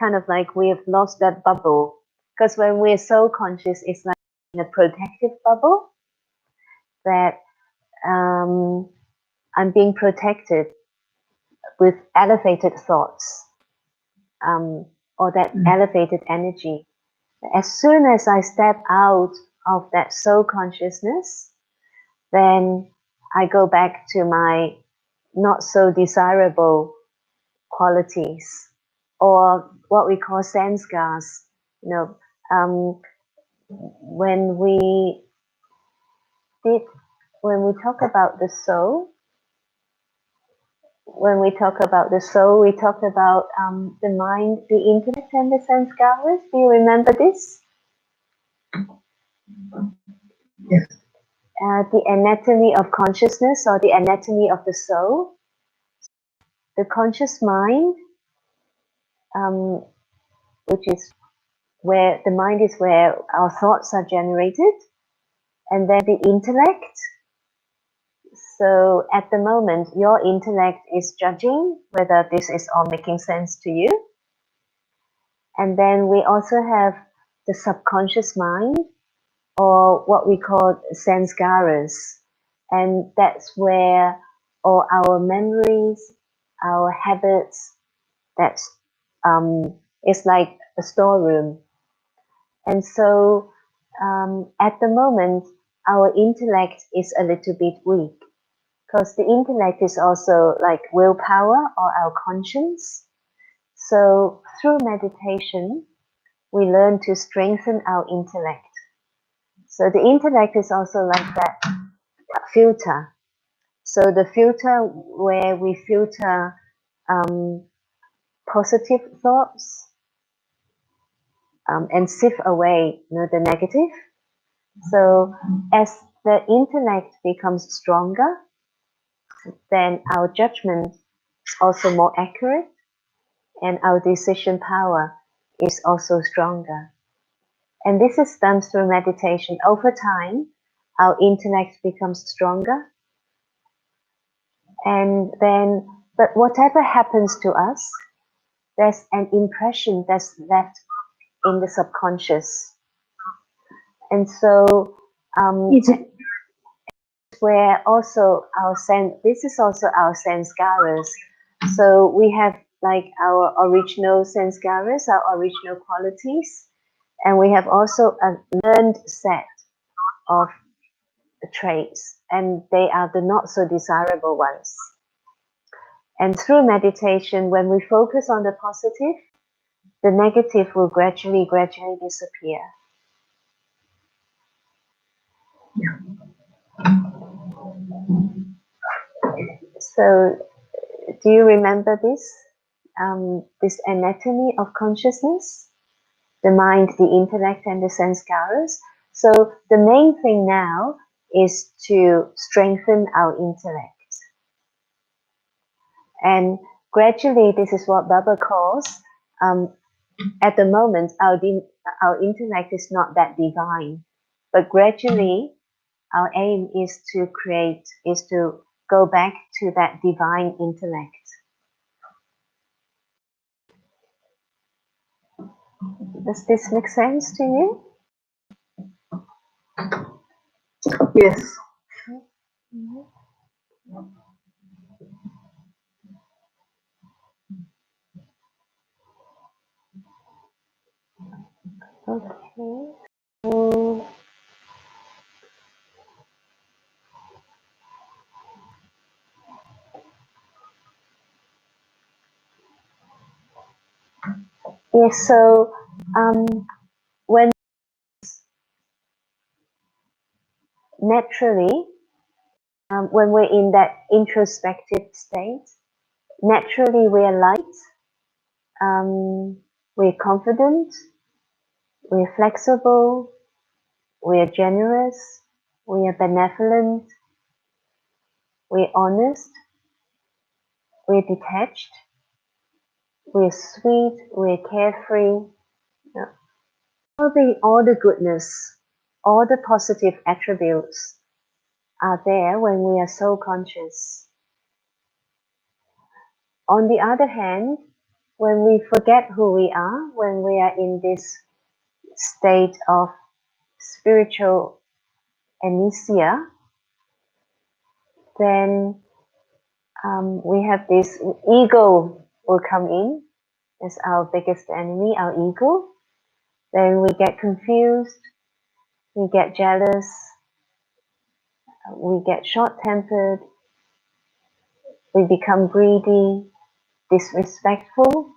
we've lost that bubble. Because when we're so conscious, it's like in a protective bubble that I'm being protected with elevated thoughts, or that elevated energy. As soon as I step out of that soul consciousness, then I go back to my not so desirable qualities, or what we call sense gas. When we talk about the soul, we talk about the mind, the intellect, and the sense gas. Do you remember this? Yes. The anatomy of consciousness, or the anatomy of the soul. The conscious mind, which is where the mind is, where our thoughts are generated, and then the intellect. So at the moment, your intellect is judging whether this is all making sense to you. And then we also have the subconscious mind, or what we call sanskaras. And that's where all our memories, our habits, that's it's like a storeroom. And so at the moment, our intellect is a little bit weak, because the intellect is also like willpower or our conscience. So through meditation, we learn to strengthen our intellect. So the intellect is also like that filter. So the filter where we filter positive thoughts and sift away, the negative. So as the intellect becomes stronger, then our judgment is also more accurate, and our decision power is also stronger. And this is done through meditation. Over time, our intellect becomes stronger. And then, but whatever happens to us, there's an impression that's left in the subconscious. And so, where also this is also our sanskaras. So we have like our original sanskaras, our original qualities, and we have also a learned set of traits, and they are the not so desirable ones. And through meditation, when we focus on the positive, the negative will gradually disappear. So, do you remember this anatomy of consciousness? The mind, the intellect, and the sanskaras. So the main thing now is to strengthen our intellect. And gradually, this is what Baba calls, at the moment, our intellect is not that divine. But gradually, our aim is to go back to that divine intellect. Does this make sense to you? Yes. Okay. So, yes, so when naturally, when we're in that introspective state, naturally we are light, we're confident, we're flexible, we are generous, we are benevolent, we're honest, we're detached, we're sweet, we're carefree. Yeah. All the goodness, all the positive attributes are there when we are so conscious. On the other hand, when we forget who we are, when we are in this state of spiritual amnesia, then we have this ego will come in as our biggest enemy, our ego. Then we get confused, we get jealous, we get short-tempered, we become greedy, disrespectful,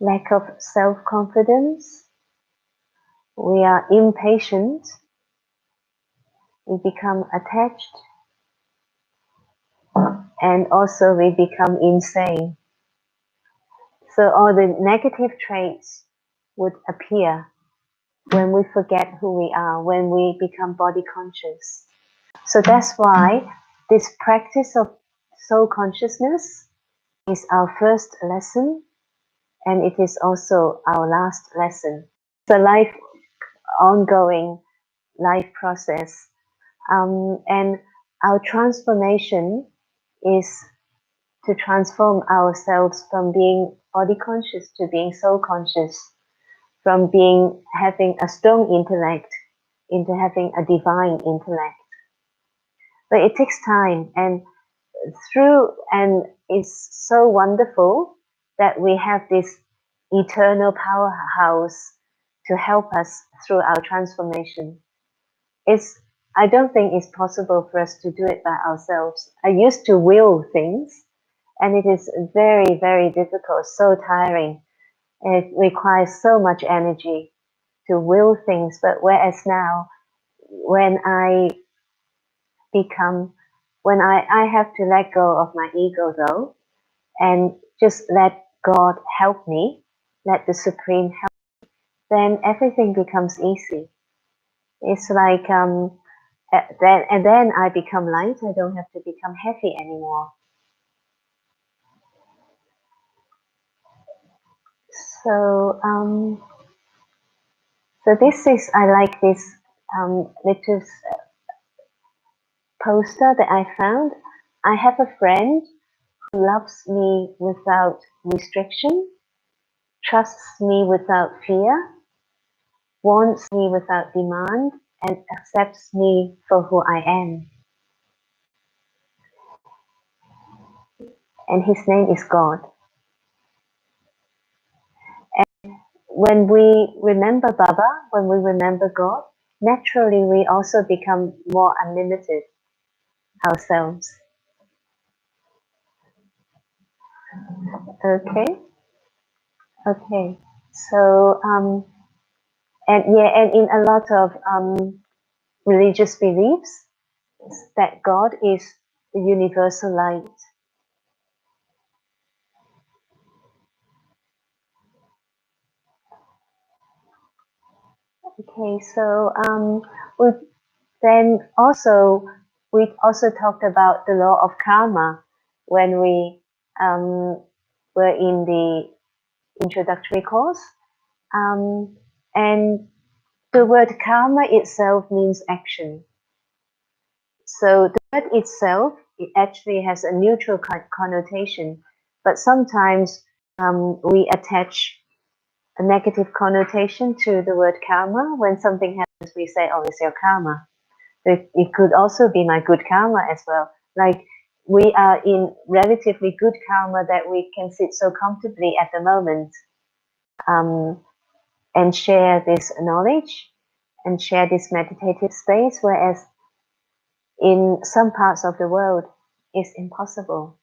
lack of self-confidence, we are impatient, we become attached, and also we become insane. So all the negative traits would appear when we forget who we are, when we become body conscious. So that's why this practice of soul consciousness is our first lesson, and it is also our last lesson. It's a ongoing life process. And our transformation is to transform ourselves from being body conscious to being soul conscious, from having a strong intellect into having a divine intellect. But it takes time, and it's so wonderful that we have this eternal powerhouse to help us through our transformation. I don't think it's possible for us to do it by ourselves. I used to will things, and it is very, very difficult, so tiring. It requires so much energy to will things. But whereas now, when I have to let go of my ego though, and just let God help me, let the Supreme help me, then everything becomes easy. It's like, then I become light. I don't have to become heavy anymore. So, I like this little poster that I found. I have a friend who loves me without restriction, trusts me without fear, wants me without demand, and accepts me for who I am. And his name is God. And when we remember Baba, when we remember God, naturally we also become more unlimited ourselves. Okay. So, and in a lot of religious beliefs, that God is the universal light. Okay, so we also talked about the law of karma when we were in the introductory course, and the word karma itself means action. So the word itself, it actually has a neutral connotation, but sometimes we attach a negative connotation to the word karma. When something happens, we say, oh, it's your karma. But it could also be my good karma as well. Like we are in relatively good karma that we can sit so comfortably at the moment and share this knowledge and share this meditative space, whereas in some parts of the world, it's impossible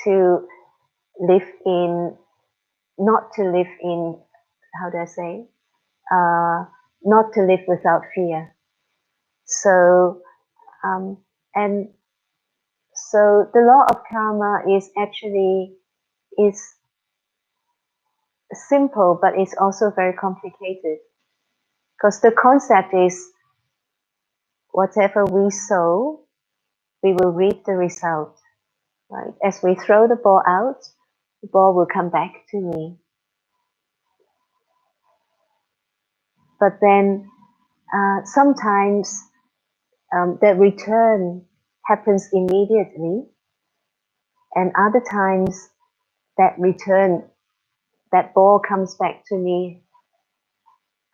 to live in, not to live in, how do I say, not to live without fear. So, and so the law of karma is simple, but it's also very complicated, because the concept is whatever we sow, we will reap the result. Right? As we throw the ball out, the ball will come back to me. But then sometimes the return happens immediately, and other times that ball comes back to me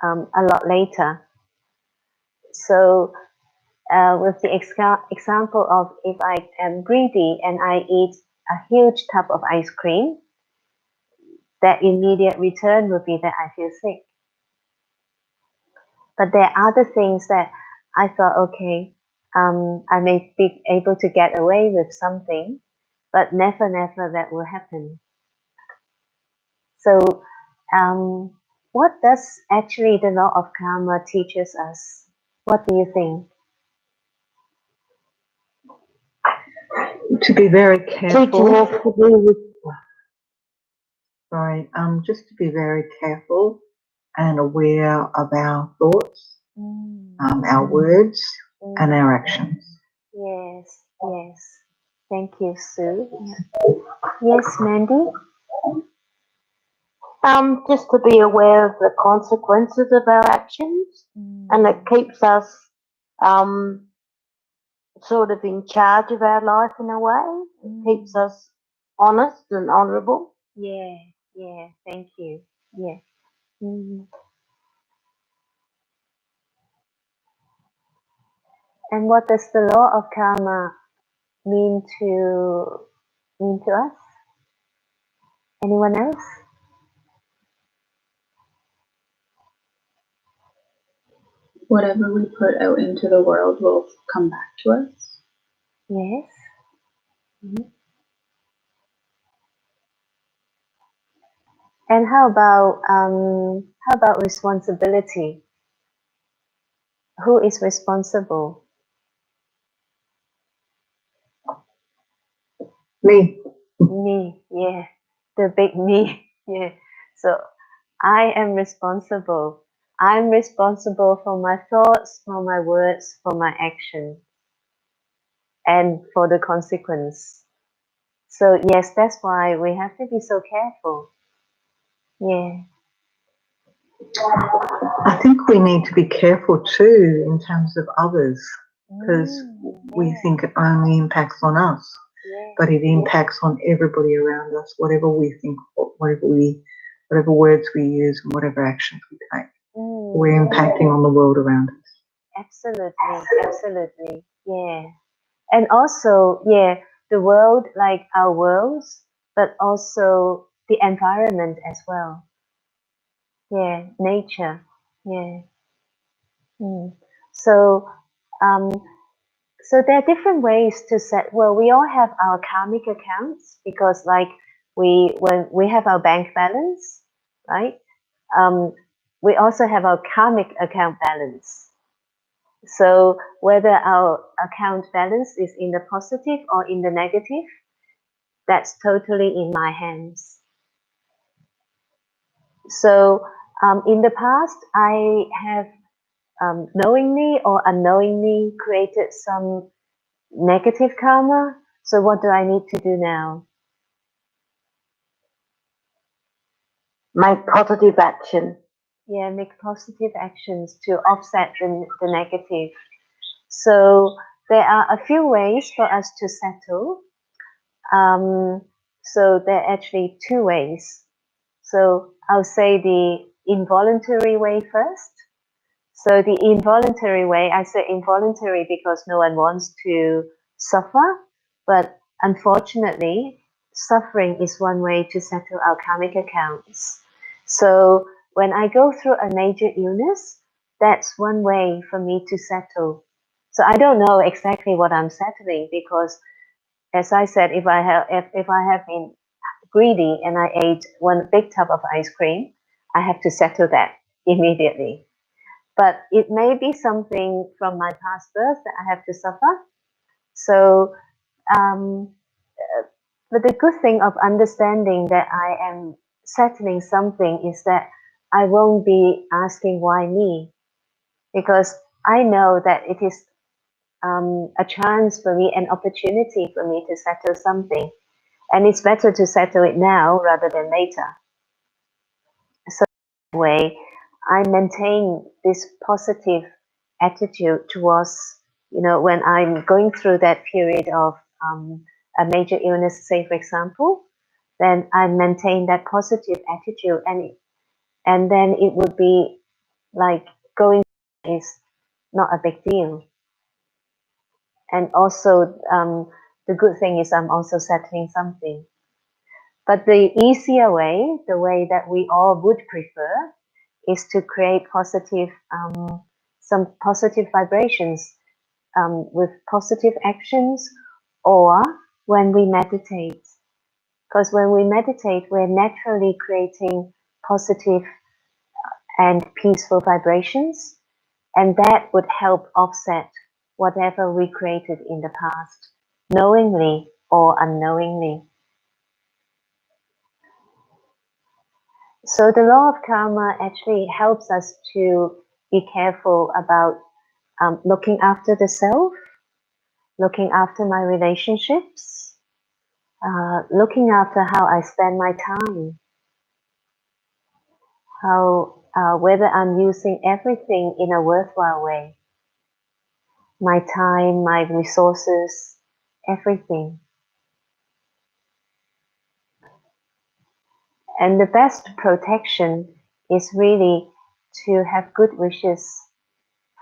a lot later. So with the example of if I am greedy and I eat a huge tub of ice cream, that immediate return would be that I feel sick. But there are other things that I thought, okay, I may be able to get away with something, but never that will happen. So what does actually the law of karma teaches us? What do you think? To be very careful. Just to be very careful and aware of our thoughts, our words, and our actions. Yes. Thank you, Sue. Yes, Mandy? Just to be aware of the consequences of our actions, and it keeps us sort of in charge of our life in a way. It keeps us honest and honourable. Yeah, thank you. Yeah. And what does the law of karma mean to us? Anyone else? Whatever we put out into the world will come back to us. Yes. Mm-hmm. And how about responsibility? Who is responsible? Me. Me, yeah. The big me, yeah. So I am responsible. I'm responsible for my thoughts, for my words, for my action, and for the consequence. So yes, that's why we have to be so careful. Yeah. I think we need to be careful too in terms of others, because we think it only impacts on us, but it impacts on everybody around us, whatever we think, whatever words we use and whatever actions we take. We're impacting on the world around us. Absolutely, yeah. And also, yeah, the world, like our worlds, but also the environment as well. Yeah, nature. Yeah. So, so there are different ways to set. Well, we all have our karmic accounts because, like, when we have our bank balance, right? We also have our karmic account balance. So whether our account balance is in the positive or in the negative, that's totally in my hands. So in the past, I have knowingly or unknowingly created some negative karma. So what do I need to do now? Make positive action. Yeah, make positive actions to offset the negative. So there are a few ways for us to settle. So there are actually two ways. So I'll say the involuntary way first. So the involuntary way, I say involuntary because no one wants to suffer, but unfortunately, suffering is one way to settle our karmic accounts. So when I go through a major illness, that's one way for me to settle. So I don't know exactly what I'm settling because, as I said, if I have been greedy and I ate one big tub of ice cream, I have to settle that immediately. But it may be something from my past birth that I have to suffer. So, but the good thing of understanding that I am settling something is that I won't be asking why me, because I know that it is a chance for me, an opportunity for me to settle something. And it's better to settle it now rather than later. So that way, I maintain this positive attitude towards, when I'm going through that period of a major illness, say for example, then I maintain that positive attitude, and then it would be like going is not a big deal. And also, the good thing is I'm also settling something. But the easier way, the way that we all would prefer, is to create positive, some positive vibrations with positive actions, or when we meditate. Because when we meditate, we're naturally creating positive and peaceful vibrations, and that would help offset whatever we created in the past, knowingly or unknowingly. So the law of karma actually helps us to be careful about looking after the self, looking after my relationships, looking after how I spend my time, how whether I'm using everything in a worthwhile way, my time, my resources, everything. And the best protection is really to have good wishes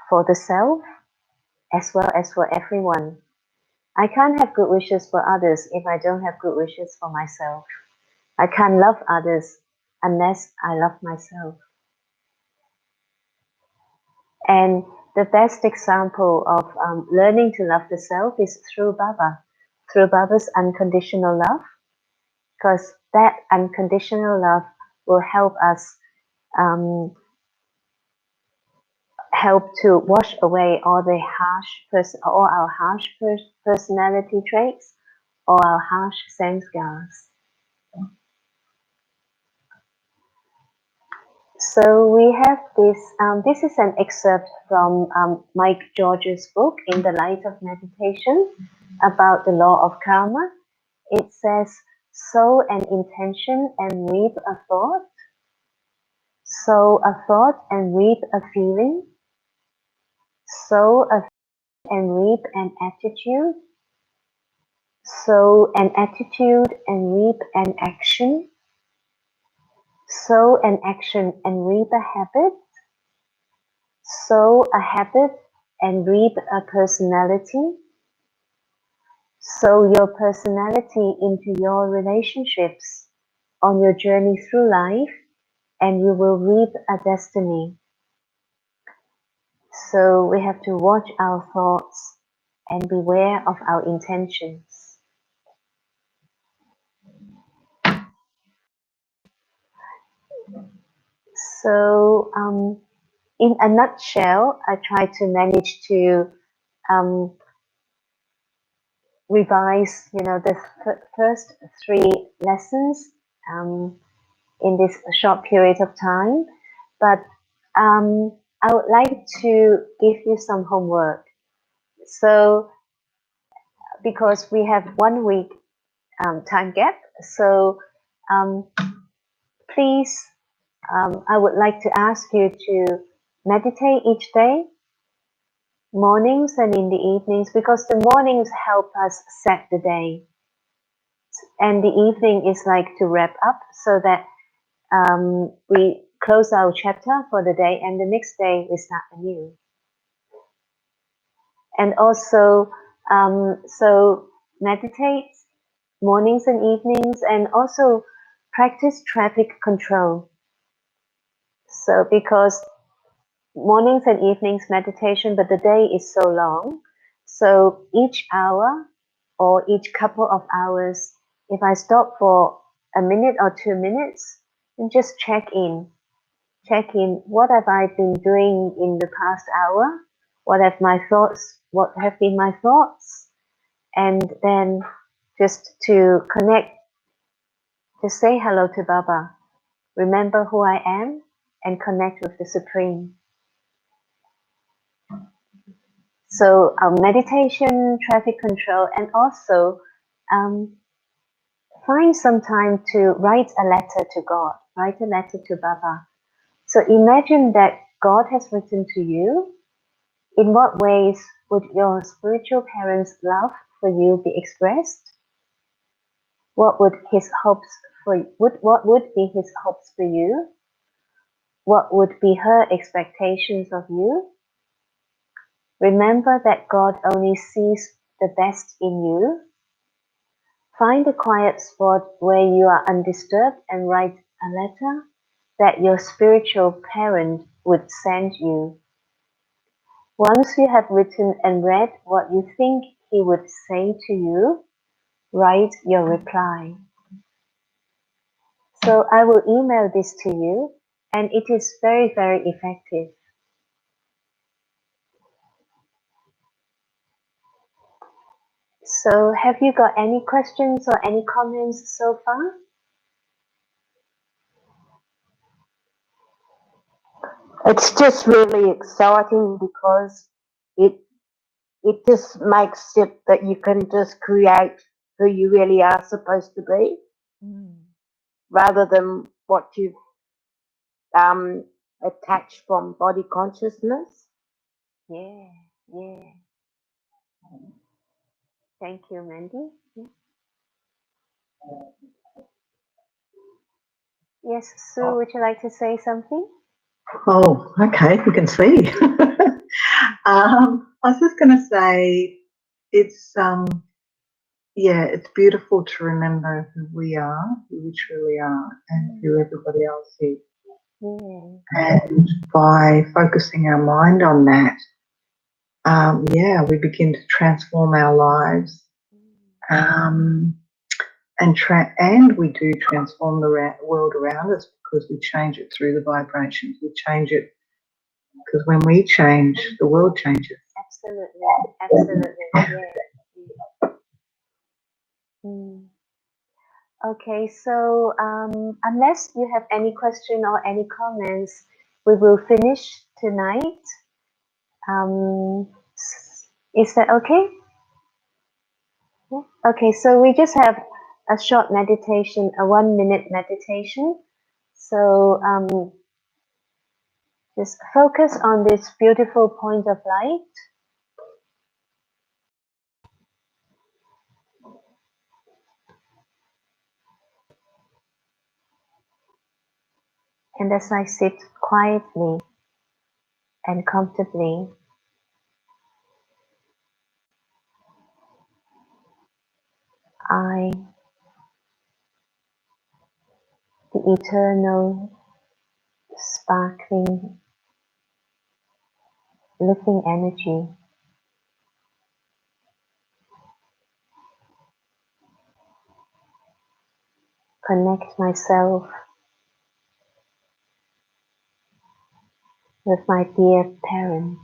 for the self as well as for everyone. I can't have good wishes for others if I don't have good wishes for myself. I can't love others unless I love myself. And the best example of learning to love the self is through Baba, through Baba's unconditional love, because that unconditional love will help us help to wash away all the all our harsh personality traits, or our harsh samskaras. So we have this. This is an excerpt from Mike George's book, In the Light of Meditation, about the law of karma. It says, sow an intention and reap a thought. Sow a thought and reap a feeling. Sow a and reap an attitude. Sow an attitude and reap an action. Sow an action and reap a habit. Sow a habit and reap a personality. Sow your personality into your relationships on your journey through life, and you will reap a destiny. So we have to watch our thoughts and beware of our intentions. So in a nutshell, I try to manage to revise, the first 3 lessons in this short period of time. But I would like to give you some homework. So because we have 1 week time gap, so please, I would like to ask you to meditate each day, mornings and in the evenings, because the mornings help us set the day, and the evening is like to wrap up, so that we close our chapter for the day, and the next day we start anew. And also, so meditate mornings and evenings, and also practice traffic control. So because mornings and evenings meditation, but the day is so long, so each hour or each couple of hours, if I stop for a minute or 2 minutes and just check in, what have I been doing in the past hour, what have been my thoughts, and then just to connect, just say hello to Baba, remember who I am, and connect with the Supreme. So meditation, traffic control, and also find some time to write a letter to God, write a letter to Baba. So imagine that God has written to you. In what ways would your spiritual parents' love for you be expressed? What would his hopes what would be his hopes for you? What would be her expectations of you? Remember that God only sees the best in you. Find a quiet spot where you are undisturbed and write a letter that your spiritual parent would send you. Once you have written and read what you think he would say to you, write your reply. So I will email this to you, and it is very, very effective. So have you got any questions or any comments so far? It's just really exciting because it just makes it that you can just create who you really are supposed to be, rather than what you've attached from body consciousness. Yeah. Thank you, Mandy. Yes, Sue, would you like to say something? Oh, okay, you can see. I was just going to say, it's it's beautiful to remember who we are, who we truly are, and who everybody else is. And by focusing our mind on that, we begin to transform our lives, and we do transform the world around us because we change it through the vibrations. We change it because when we change, the world changes. Absolutely. Okay, so unless you have any question or any comments, we will finish tonight. Is that okay? Yeah. Okay, so we just have a short meditation, a 1-minute meditation. So just focus on this beautiful point of light. And as I sit quietly and comfortably, the eternal, sparkling, living energy, connect myself with my dear parents,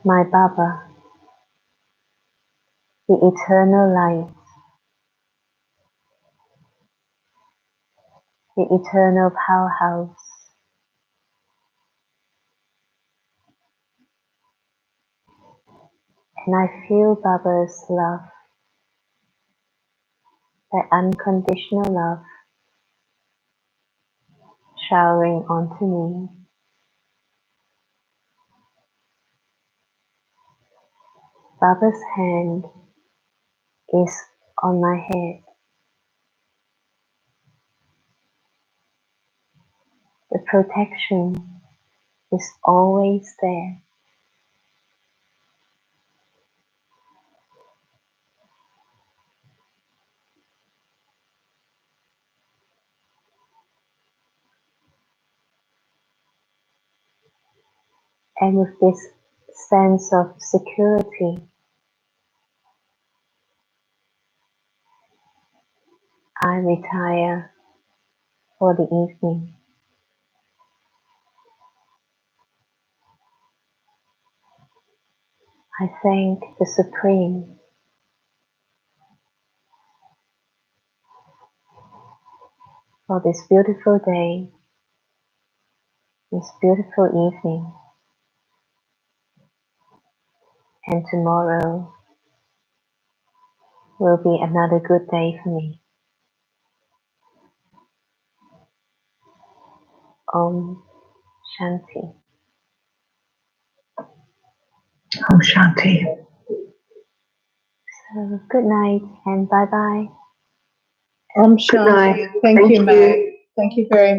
my Baba, the eternal light, the eternal powerhouse. And I feel Baba's love, that unconditional love, showering onto me. Baba's hand is on my head. The protection is always there. And with this sense of security, I retire for the evening. I thank the Supreme for this beautiful day, this beautiful evening, and tomorrow will be another good day for me. Om Shanti. Om Shanti. So good night and bye-bye. Om Shanti. Thank you, May. Thank you very much.